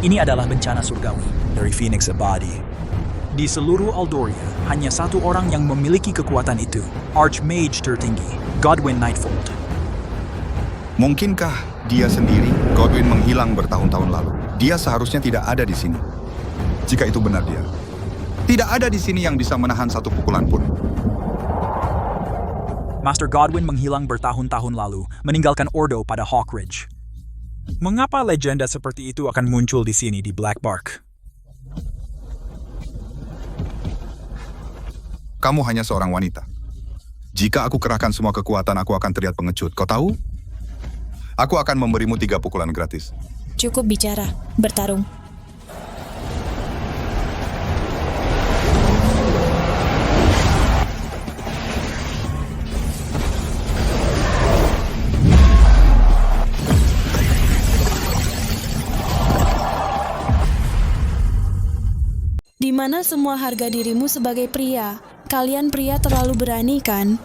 S1: Ini adalah bencana surgawi dari Phoenix Abadi. Di seluruh Aldoria, hanya satu orang yang memiliki kekuatan itu, Archmage tertinggi, Godwyn Nightfold.
S11: Mungkinkah dia sendiri, Godwyn, menghilang bertahun-tahun lalu? Dia seharusnya tidak ada di sini. Jika itu benar dia, tidak ada di sini yang bisa menahan satu pukulan pun.
S1: Master Godwyn menghilang bertahun-tahun lalu, meninggalkan Ordo pada Hawk Ridge. Mengapa legenda seperti itu akan muncul di sini di Black Bark?
S11: Kamu hanya seorang wanita. Jika aku kerahkan semua kekuatan, aku akan terlihat pengecut. Kau tahu? Aku akan memberimu 3 pukulan gratis.
S3: Cukup bicara, bertarung. Di mana semua harga dirimu sebagai pria? Kalian pria terlalu berani, kan?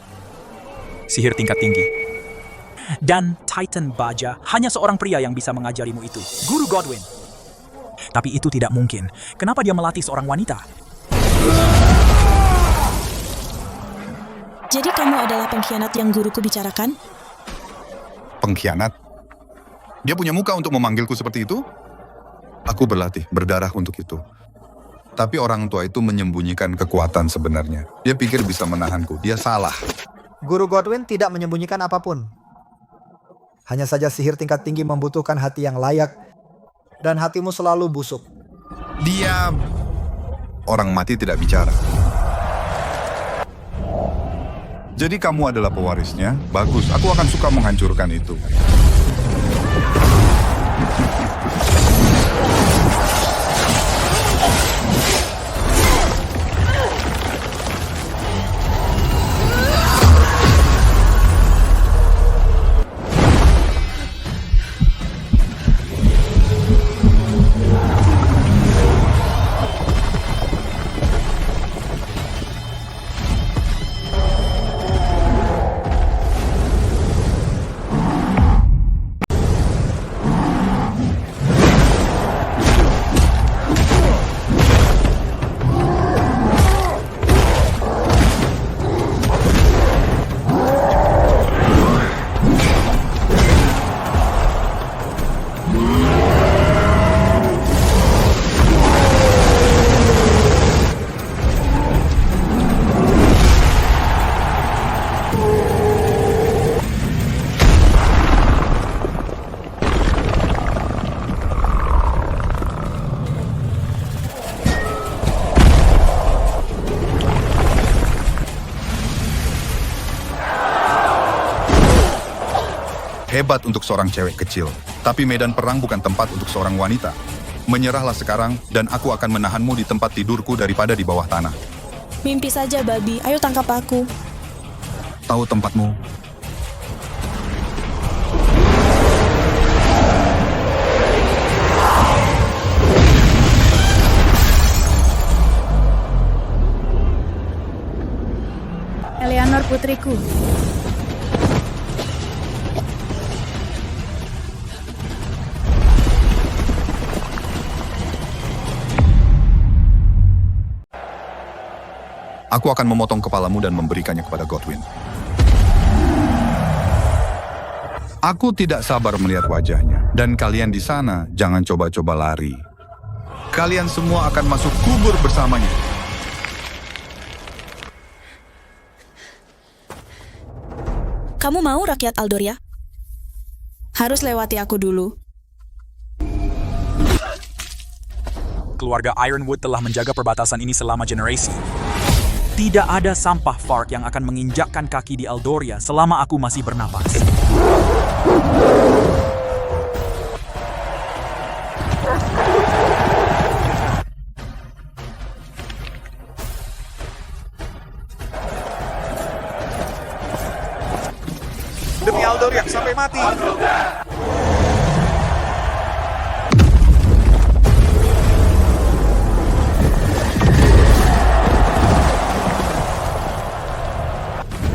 S1: Sihir tingkat tinggi. Dan Titan Baja hanya seorang pria yang bisa mengajarimu itu, Guru Godwyn. Tapi itu tidak mungkin. Kenapa dia melatih seorang wanita?
S3: Jadi kamu adalah pengkhianat yang guruku bicarakan?
S11: Pengkhianat? Dia punya muka untuk memanggilku seperti itu? Aku berlatih, berdarah untuk itu. Tapi orang tua itu menyembunyikan kekuatan sebenarnya. Dia pikir bisa menahanku. Dia salah.
S5: Guru Godwyn tidak menyembunyikan apapun. Hanya saja sihir tingkat tinggi membutuhkan hati yang layak, dan hatimu selalu busuk.
S11: Diam. Orang mati tidak bicara. Jadi kamu adalah pewarisnya? Bagus, aku akan suka menghancurkan itu. Hebat untuk seorang cewek kecil, tapi medan perang bukan tempat untuk seorang wanita. Menyerahlah sekarang, dan aku akan menahanmu di tempat tidurku daripada di bawah tanah.
S3: Mimpi saja, babi. Ayo tangkap aku.
S11: Tahu tempatmu?
S6: Eleanor putriku.
S11: Aku akan memotong kepalamu dan memberikannya kepada Godwin. Aku tidak sabar melihat wajahnya. Dan kalian di sana, jangan coba-coba lari. Kalian semua akan masuk kubur bersamanya.
S3: Kamu mau rakyat Aldoria? Harus lewati aku dulu.
S1: Keluarga Ironwood telah menjaga perbatasan ini selama generasi. Tidak ada sampah Fark yang akan menginjakkan kaki di Aldoria selama aku masih bernapas.
S14: Demi Aldoria sampai mati.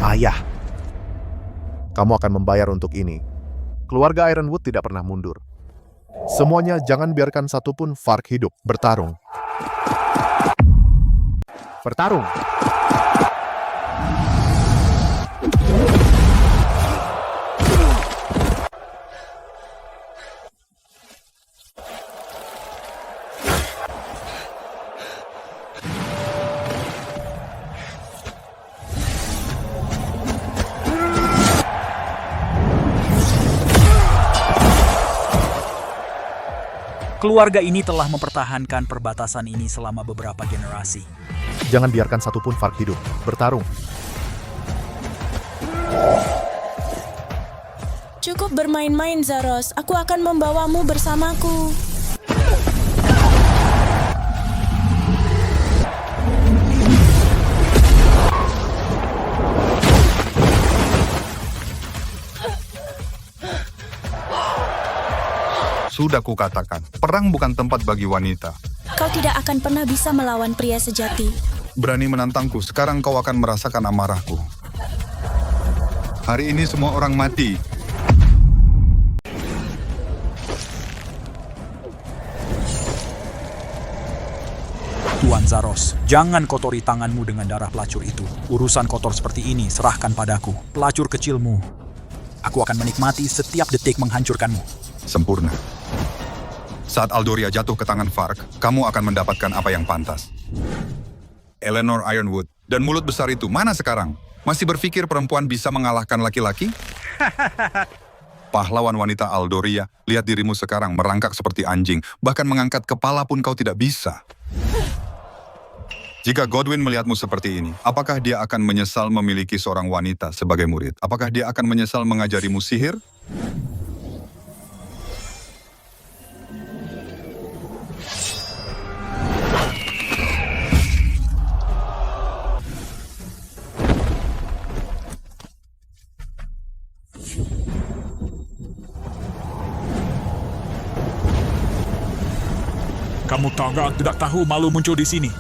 S2: Ayah, kamu akan membayar untuk ini. Keluarga Ironwood tidak pernah mundur. Semuanya jangan biarkan satupun Fark hidup. Bertarung. Bertarung.
S1: Keluarga ini telah mempertahankan perbatasan ini selama beberapa generasi.
S2: Jangan biarkan satupun Fark hidup. Bertarung.
S3: Cukup bermain-main, Zaros. Aku akan membawamu bersamaku.
S11: Sudah kukatakan, perang bukan tempat bagi wanita.
S3: Kau tidak akan pernah bisa melawan pria sejati.
S11: Berani menantangku, sekarang kau akan merasakan amarahku. Hari ini semua orang mati.
S1: Tuan Zaros, jangan kotori tanganmu dengan darah pelacur itu. Urusan kotor seperti ini serahkan padaku. Pelacur kecilmu. Aku akan menikmati setiap detik menghancurkanmu.
S11: Sempurna. Saat Aldoria jatuh ke tangan Fark, kamu akan mendapatkan apa yang pantas. Eleanor Ironwood dan mulut besar itu mana sekarang? Masih berpikir perempuan bisa mengalahkan laki-laki? Pahlawan wanita Aldoria, lihat dirimu sekarang merangkak seperti anjing, bahkan mengangkat kepala pun kau tidak bisa. Jika Godwin melihatmu seperti ini, apakah dia akan menyesal memiliki seorang wanita sebagai murid? Apakah dia akan menyesal mengajarimu sihir?
S1: Kamu tidak tahu malu muncul di sini.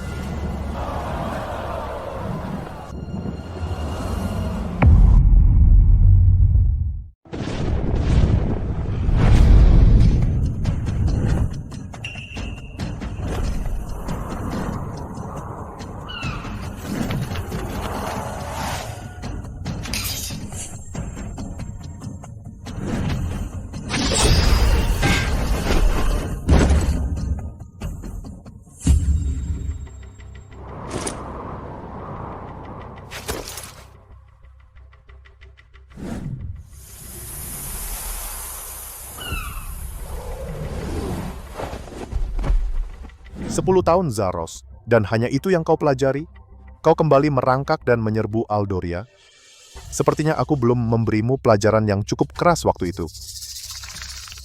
S2: Sepuluh tahun Zaros, dan hanya itu yang kau pelajari? Kau kembali merangkak dan menyerbu Aldoria? Sepertinya aku belum memberimu pelajaran yang cukup keras waktu itu.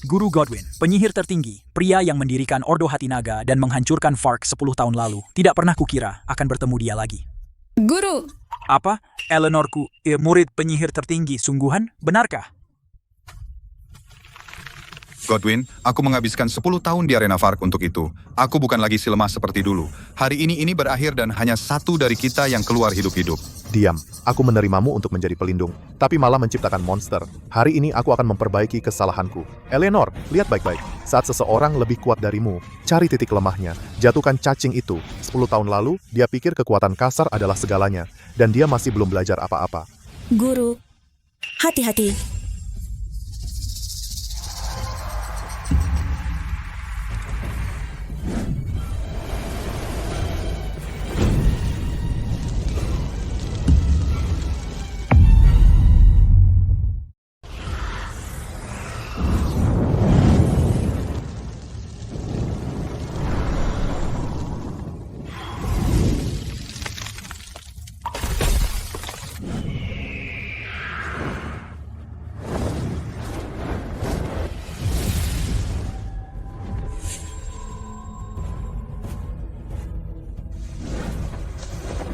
S1: Guru Godwin, penyihir tertinggi, pria yang mendirikan Ordo Hati Naga dan menghancurkan Fark 10 tahun lalu, tidak pernah kukira akan bertemu dia lagi.
S3: Guru!
S1: Apa? Eleanorku, murid penyihir tertinggi, sungguhan? Benarkah?
S11: Godwin, aku menghabiskan 10 tahun di arena Fark untuk itu. Aku bukan lagi si lemah seperti dulu. Hari ini berakhir dan hanya satu dari kita yang keluar hidup-hidup.
S2: Diam, aku menerimamu untuk menjadi pelindung, tapi malah menciptakan monster. Hari ini aku akan memperbaiki kesalahanku. Eleanor, lihat baik-baik. Saat seseorang lebih kuat darimu, cari titik lemahnya, jatuhkan cacing itu. 10 tahun lalu, dia pikir kekuatan kasar adalah segalanya, dan dia masih belum belajar apa-apa.
S3: Guru, hati-hati.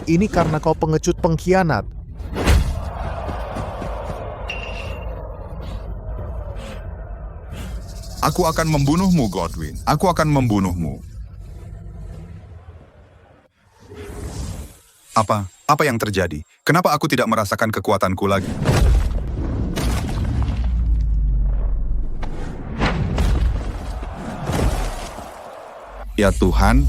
S2: Ini karena kau pengecut pengkhianat.
S11: Aku akan membunuhmu, Godwin. Aku akan membunuhmu. Apa yang terjadi? Kenapa aku tidak merasakan kekuatanku lagi? Ya Tuhan,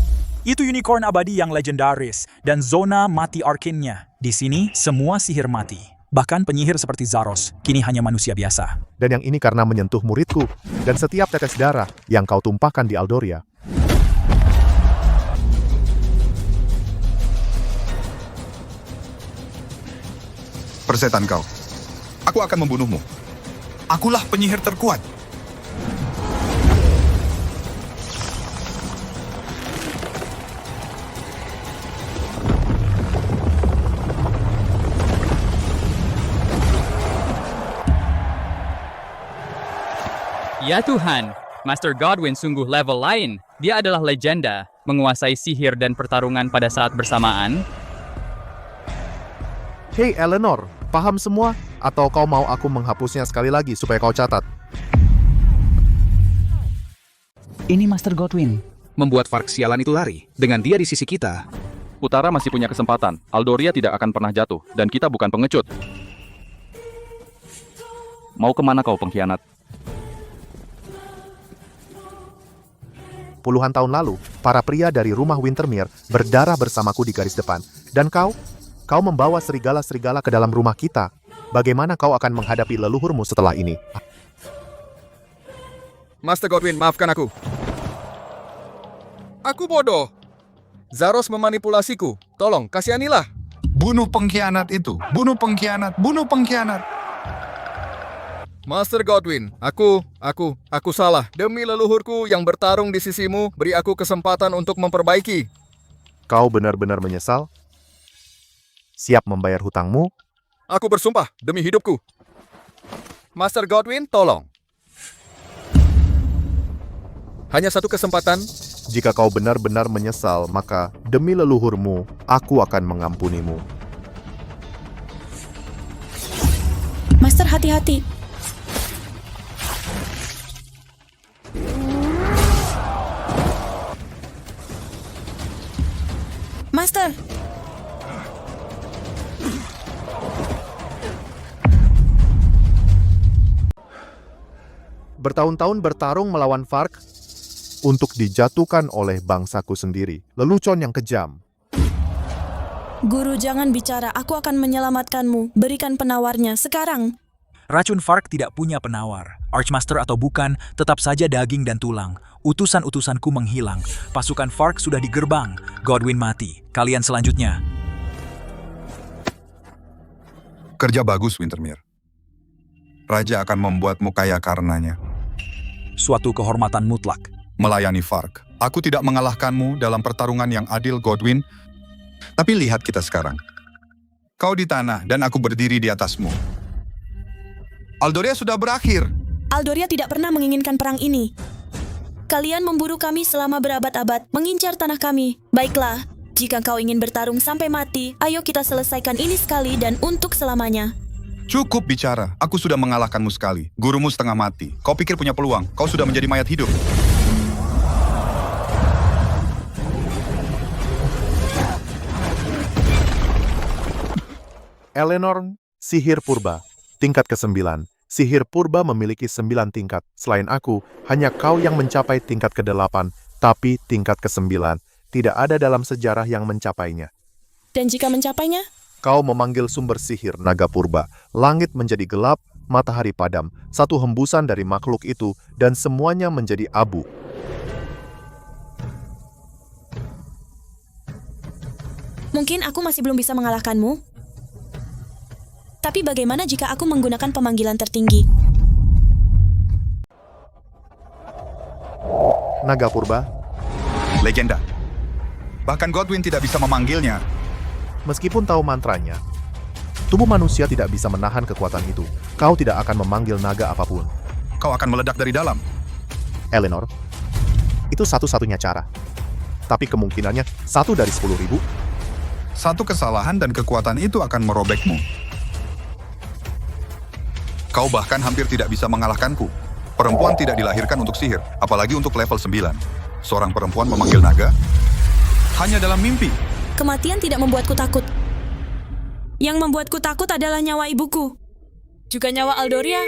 S1: Itu unicorn abadi yang legendaris dan zona mati arkinnya. Di sini, semua sihir mati. Bahkan penyihir seperti Zaros, kini hanya manusia biasa.
S2: Dan yang ini karena menyentuh muridku, dan setiap tetes darah yang kau tumpahkan di Aldoria.
S11: persetan kau. Aku akan membunuhmu. Akulah penyihir terkuat.
S17: Ya Tuhan, Master Godwin sungguh level lain. Dia adalah legenda, menguasai sihir dan pertarungan pada saat bersamaan.
S2: Hei Eleanor, paham semua? Atau kau mau aku menghapusnya sekali lagi supaya kau catat?
S13: Ini Master Godwin.
S10: Membuat Fark sialan itu lari. Dengan dia di sisi kita.
S18: Utara masih punya kesempatan. Aldoria tidak akan pernah jatuh, dan kita bukan pengecut. Mau kemana kau pengkhianat?
S2: Puluhan tahun lalu, para pria dari rumah Wintermere berdarah bersamaku di garis depan. Dan kau membawa serigala-serigala ke dalam rumah kita. Bagaimana kau akan menghadapi leluhurmu setelah ini?
S14: Master Godwin, maafkan aku. Aku bodoh. Zaros memanipulasiku. Tolong, kasihanilah.
S11: Bunuh pengkhianat itu. Bunuh pengkhianat. Bunuh pengkhianat.
S14: Master Godwin, aku salah. Demi leluhurku yang bertarung di sisimu, beri aku kesempatan untuk memperbaiki.
S2: Kau benar-benar menyesal? Siap membayar hutangmu?
S14: Aku bersumpah demi hidupku. Master Godwin, tolong. Hanya satu kesempatan.
S2: Jika kau benar-benar menyesal, maka demi leluhurmu, aku akan mengampunimu.
S3: Master, hati-hati. Master!
S2: Bertahun-tahun bertarung melawan Fark untuk dijatuhkan oleh bangsaku sendiri. Lelucon yang kejam.
S3: Guru, jangan bicara. Aku akan menyelamatkanmu. Berikan penawarnya sekarang.
S1: Racun Fark tidak punya penawar. Archmaster atau bukan, tetap saja daging dan tulang. Utusan-utusanku menghilang. Pasukan Fark sudah di gerbang. Godwin mati. Kalian selanjutnya.
S11: Kerja bagus, Wintermere. Raja akan membuatmu kaya karenanya.
S1: Suatu kehormatan mutlak.
S11: Melayani Fark. Aku tidak mengalahkanmu dalam pertarungan yang adil, Godwin. Tapi lihat kita sekarang. Kau di tanah dan aku berdiri di atasmu. Aldoria sudah berakhir.
S3: Aldoria tidak pernah menginginkan perang ini. Kalian memburu kami selama berabad-abad, mengincar tanah kami. Baiklah, jika kau ingin bertarung sampai mati, ayo kita selesaikan ini sekali dan untuk selamanya.
S11: Cukup bicara. Aku sudah mengalahkanmu sekali. Gurumu setengah mati. Kau pikir punya peluang. Kau sudah menjadi mayat hidup.
S2: Eleanor, sihir purba. Tingkat ke-9. Sihir purba memiliki 9 tingkat. Selain aku, hanya kau yang mencapai tingkat ke-8, tapi tingkat ke-9 tidak ada dalam sejarah yang mencapainya.
S3: Dan jika mencapainya?
S2: Kau memanggil sumber sihir naga purba. Langit menjadi gelap, matahari padam, satu hembusan dari makhluk itu, dan semuanya menjadi abu.
S3: Mungkin aku masih belum bisa mengalahkanmu. Tapi bagaimana jika aku menggunakan pemanggilan tertinggi?
S2: Naga purba.
S11: Legenda. Bahkan Godwin tidak bisa memanggilnya.
S2: Meskipun tahu mantranya, tubuh manusia tidak bisa menahan kekuatan itu. Kau tidak akan memanggil naga apapun.
S11: Kau akan meledak dari dalam.
S2: Eleanor, itu satu-satunya cara. Tapi kemungkinannya 1 dari 10.000.
S11: Satu kesalahan dan kekuatan itu akan merobekmu. Kau bahkan hampir tidak bisa mengalahkanku. Perempuan tidak dilahirkan untuk sihir, apalagi untuk level 9. Seorang perempuan memanggil naga hanya dalam mimpi.
S3: Kematian tidak membuatku takut. Yang membuatku takut adalah nyawa ibuku. Juga nyawa Aldoria.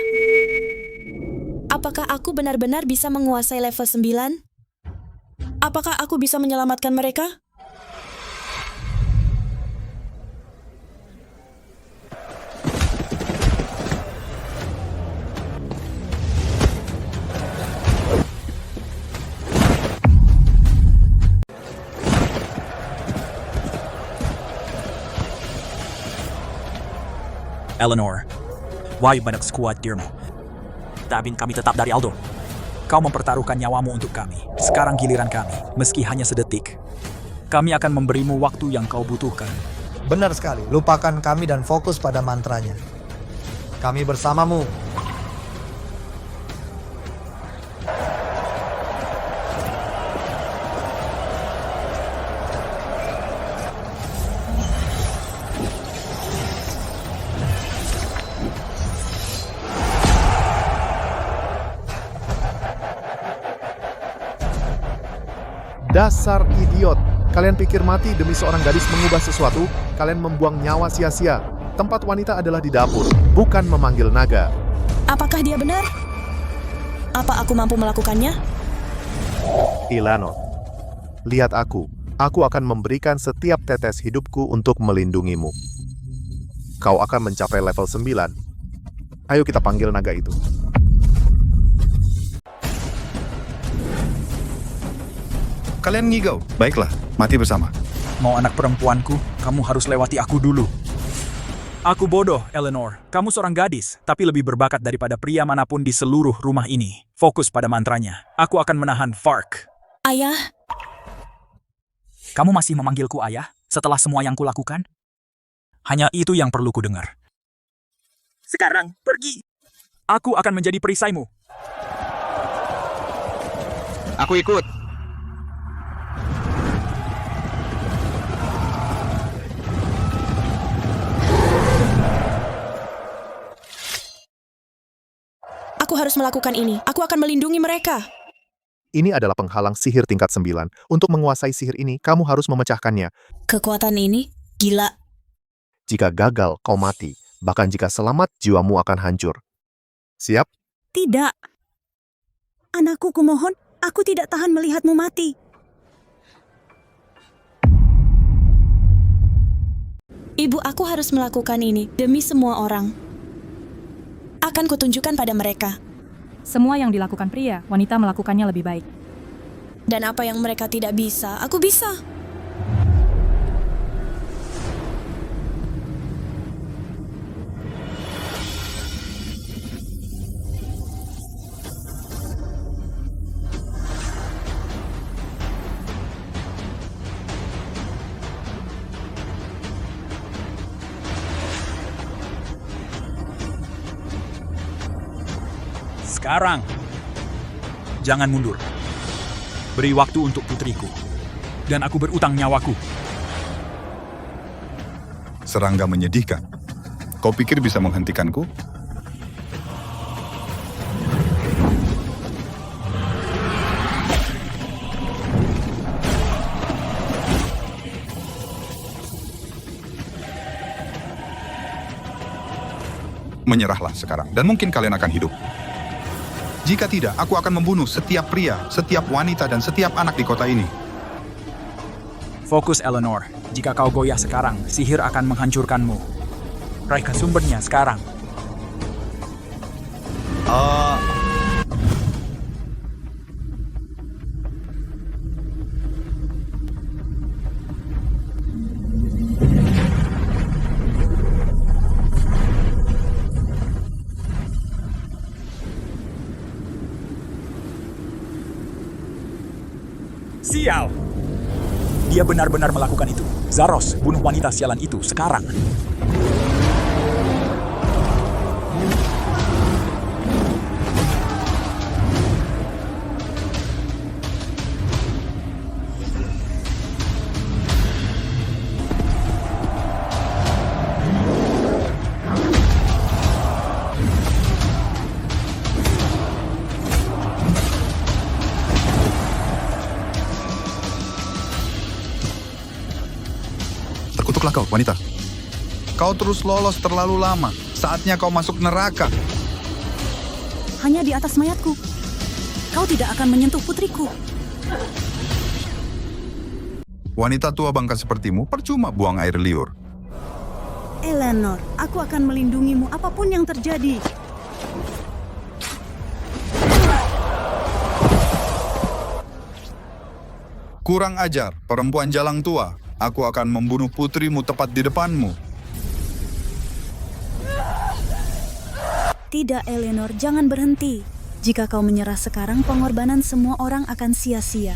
S3: Apakah aku benar-benar bisa menguasai level 9? Apakah aku bisa menyelamatkan mereka?
S1: Eleanor, why banyak squad dirmu? Tapi kami tetap dari Aldo. Kau mempertaruhkan nyawamu untuk kami. Sekarang giliran kami, meski hanya sedetik. Kami akan memberimu waktu yang kau butuhkan.
S5: Benar sekali, lupakan kami dan fokus pada mantranya. Kami bersamamu.
S2: Dasar idiot. Kalian pikir mati demi seorang gadis mengubah sesuatu? Kalian membuang nyawa sia-sia. Tempat wanita adalah di dapur, bukan memanggil naga.
S3: Apakah dia benar? Apa aku mampu melakukannya?
S2: Eleanor, lihat aku. Aku akan memberikan setiap tetes hidupku untuk melindungimu. Kau akan mencapai level 9. Ayo kita panggil naga itu.
S11: Kalian ngigau. Baiklah, mati bersama.
S1: Mau anak perempuanku, kamu harus lewati aku dulu. Aku bodoh, Eleanor. Kamu seorang gadis, tapi lebih berbakat daripada pria manapun di seluruh rumah ini. Fokus pada mantranya. Aku akan menahan Fark.
S3: Ayah.
S1: Kamu masih memanggilku ayah setelah semua yang kulakukan? Hanya itu yang perlu ku dengar. Sekarang, pergi. Aku akan menjadi perisaimu.
S10: Aku ikut.
S3: Aku harus melakukan ini. Aku akan melindungi mereka.
S2: Ini adalah penghalang sihir tingkat 9. Untuk menguasai sihir ini, kamu harus memecahkannya.
S3: Kekuatan ini gila.
S2: Jika gagal, kau mati. Bahkan jika selamat, jiwamu akan hancur. Siap?
S4: Tidak. Anakku, kumohon, aku tidak tahan melihatmu mati.
S3: Ibu, aku harus melakukan ini demi semua orang. Akan kutunjukkan pada mereka.
S6: Semua yang dilakukan pria, wanita melakukannya lebih baik.
S3: Dan apa yang mereka tidak bisa, aku bisa.
S1: Sekarang, jangan mundur. Beri waktu untuk putriku. Dan aku berutang nyawaku.
S11: Serangga menyedihkan. Kau pikir bisa menghentikanku? Menyerahlah sekarang, dan mungkin kalian akan hidup. Jika tidak, aku akan membunuh setiap pria, setiap wanita, dan setiap anak di kota ini.
S1: Fokus, Eleanor. Jika kau goyah sekarang, sihir akan menghancurkanmu. Raih ke sumbernya sekarang. Sial! Dia benar-benar melakukan itu. Zaros, bunuh wanita sialan itu sekarang.
S11: Terkutuklah kau, wanita. Kau terus lolos terlalu lama. Saatnya kau masuk neraka.
S4: Hanya di atas mayatku. Kau tidak akan menyentuh putriku.
S11: Wanita tua bangka sepertimu percuma buang air liur.
S4: Eleanor, aku akan melindungimu apapun yang terjadi.
S11: Kurang ajar, perempuan jalang tua. Aku akan membunuh putrimu tepat di depanmu.
S4: Tidak, Eleanor, jangan berhenti. Jika kau menyerah sekarang, pengorbanan semua orang akan sia-sia.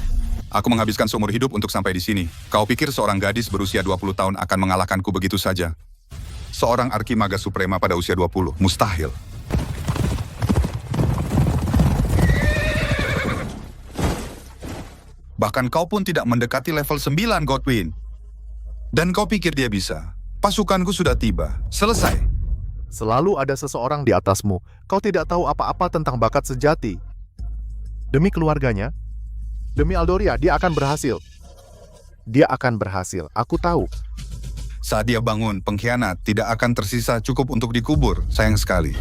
S11: Aku menghabiskan seumur hidup untuk sampai di sini. Kau pikir seorang gadis berusia 20 tahun akan mengalahkanku begitu saja? Seorang arkimaga suprema pada usia 20, mustahil. Bahkan kau pun tidak mendekati level 9, Godwin. Dan kau pikir dia bisa? Pasukanku sudah tiba. Selesai.
S2: Selalu ada seseorang di atasmu. Kau tidak tahu apa-apa tentang bakat sejati. Demi keluarganya, demi Aldoria, dia akan berhasil. Dia akan berhasil, aku tahu.
S11: Saat dia bangun, pengkhianat tidak akan tersisa cukup untuk dikubur. Sayang sekali.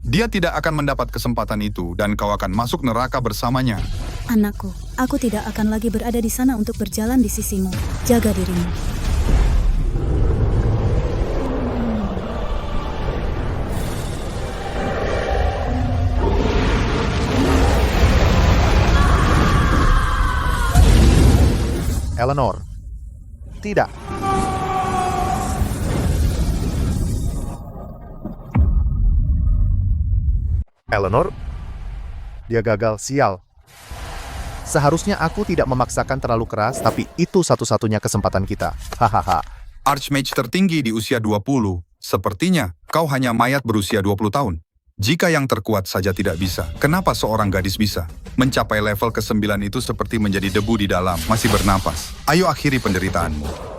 S11: Dia tidak akan mendapat kesempatan itu, dan kau akan masuk neraka bersamanya.
S4: Anakku, aku tidak akan lagi berada di sana untuk berjalan di sisimu. Jaga dirimu.
S2: Eleanor. Tidak. Eleanor, dia gagal, sial. Seharusnya aku tidak memaksakan terlalu keras, tapi itu satu-satunya kesempatan kita. Hahaha.
S11: Archmage tertinggi di usia 20. Sepertinya kau hanya mayat berusia 20 tahun. Jika yang terkuat saja tidak bisa, kenapa seorang gadis bisa? Mencapai level ke-9 itu seperti menjadi debu di dalam, masih bernapas. Ayo akhiri penderitaanmu.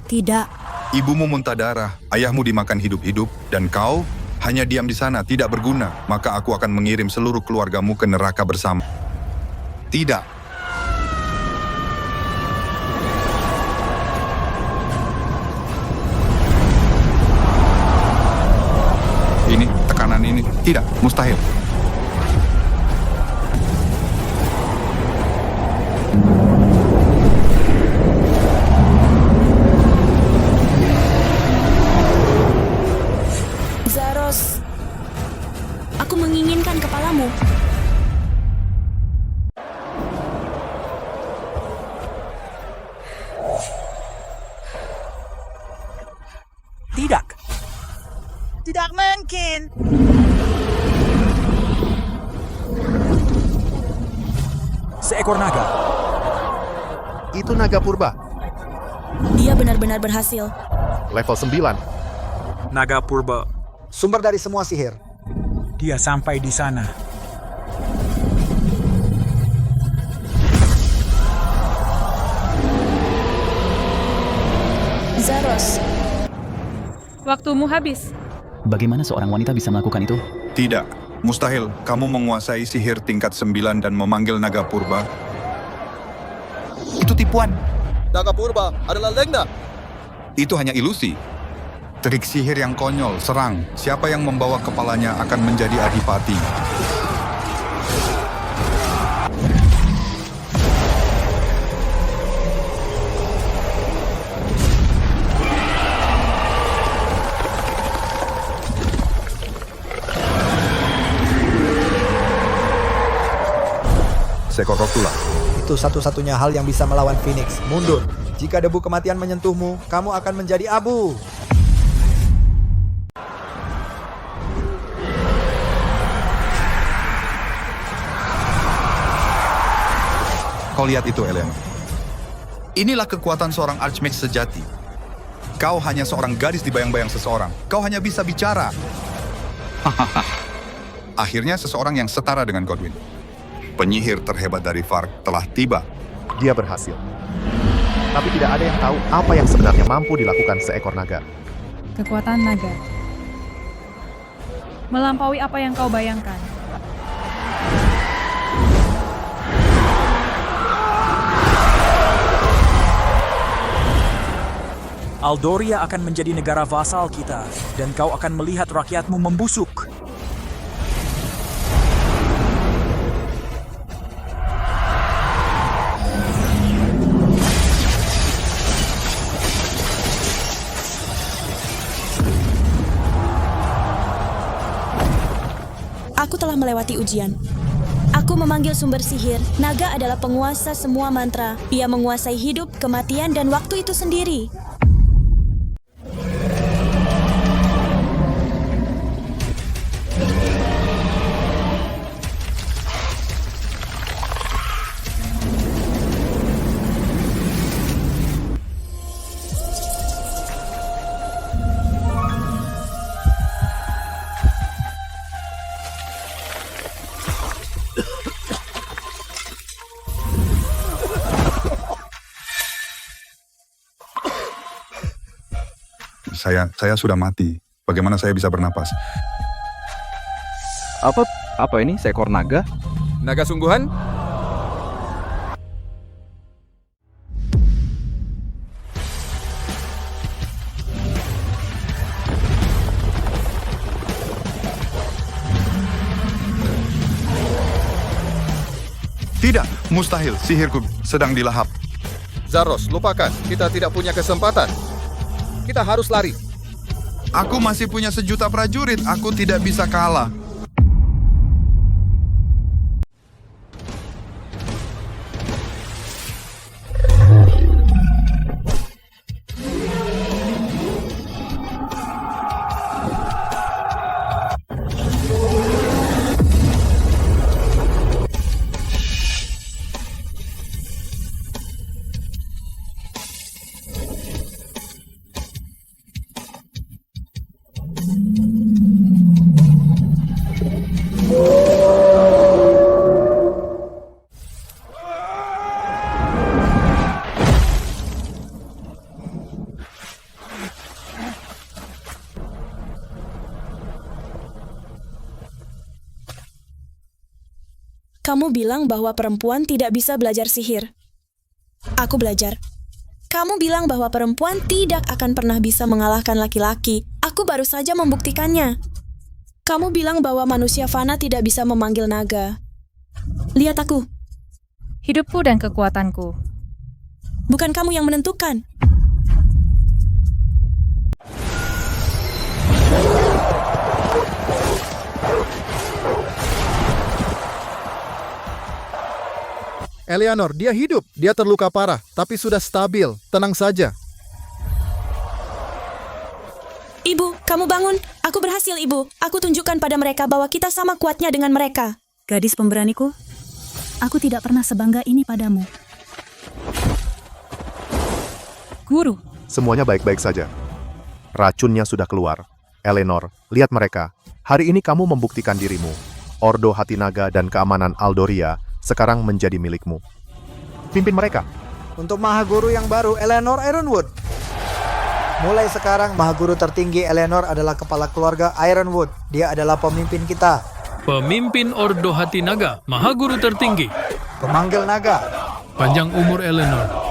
S4: Tidak.
S11: Ibumu muntah darah, ayahmu dimakan hidup-hidup, dan kau hanya diam di sana, tidak berguna. Maka aku akan mengirim seluruh keluargamu ke neraka bersama. Tidak. Ini, tekanan ini. Tidak, mustahil.
S3: Zaros, aku menginginkan kepalamu.
S1: Tidak.
S19: Tidak mungkin.
S1: Seekor naga.
S2: Itu naga purba.
S3: Dia benar-benar berhasil.
S2: Level 9.
S1: Naga purba.
S5: Sumber dari semua sihir.
S1: Dia sampai di sana.
S3: Zaros.
S6: Waktumu habis.
S13: Bagaimana seorang wanita bisa melakukan itu?
S11: Tidak, mustahil kamu menguasai sihir tingkat 9 dan memanggil naga purba. Itu tipuan.
S14: Naga purba adalah legenda.
S11: Itu hanya ilusi. Trik sihir yang konyol, serang. Siapa yang membawa kepalanya akan menjadi adipati. Seekor roh tulang.
S5: Itu satu-satunya hal yang bisa melawan Phoenix. Mundur. Jika debu kematian menyentuhmu, kamu akan menjadi abu.
S11: Kau lihat itu, Eleanor. Inilah kekuatan seorang Archmage sejati. Kau hanya seorang gadis di bayang-bayang seseorang. Kau hanya bisa bicara. Akhirnya seseorang yang setara dengan Godwin. Penyihir terhebat dari Vark telah tiba.
S2: Dia berhasil. Tapi tidak ada yang tahu apa yang sebenarnya mampu dilakukan seekor naga.
S6: Kekuatan naga. Melampaui apa yang kau bayangkan.
S1: Aldoria akan menjadi negara vasal kita, dan kau akan melihat rakyatmu membusuk.
S3: Aku telah melewati ujian. Aku memanggil sumber sihir. Naga adalah penguasa semua mantra. Ia menguasai hidup, kematian, dan waktu itu sendiri.
S11: Saya sudah mati. Bagaimana saya bisa bernapas?
S18: Apa ini? Seekor naga?
S14: Naga sungguhan?
S11: Tidak, mustahil. Sihirku sedang dilahap.
S14: Zaros, lupakan. Kita tidak punya kesempatan. Kita harus lari.
S11: Aku masih punya 1 juta prajurit. Aku tidak bisa kalah.
S3: Kamu bilang bahwa perempuan tidak bisa belajar sihir. Aku belajar. Kamu bilang bahwa perempuan tidak akan pernah bisa mengalahkan laki-laki. Aku baru saja membuktikannya. Kamu bilang bahwa manusia fana tidak bisa memanggil naga. Lihat aku.
S6: Hidupku dan kekuatanku.
S3: Bukan kamu yang menentukan.
S14: Eleanor, dia hidup. Dia terluka parah, tapi sudah stabil. Tenang saja.
S3: Ibu, kamu bangun. Aku berhasil, Ibu. Aku tunjukkan pada mereka bahwa kita sama kuatnya dengan mereka.
S4: Gadis pemberaniku, aku tidak pernah sebangga ini padamu.
S6: Guru.
S2: Semuanya baik-baik saja. Racunnya sudah keluar. Eleanor, lihat mereka. Hari ini kamu membuktikan dirimu. Ordo Hati Naga dan keamanan Aldoria sekarang menjadi milikmu. Pimpin mereka.
S5: Untuk Maha Guru yang baru, Eleanor Ironwood. Mulai sekarang, Mahaguru tertinggi Eleanor adalah kepala keluarga Ironwood. Dia adalah pemimpin kita.
S20: Pemimpin Ordo Hati Naga, Mahaguru tertinggi.
S5: Pemanggil naga.
S20: Panjang umur Eleanor.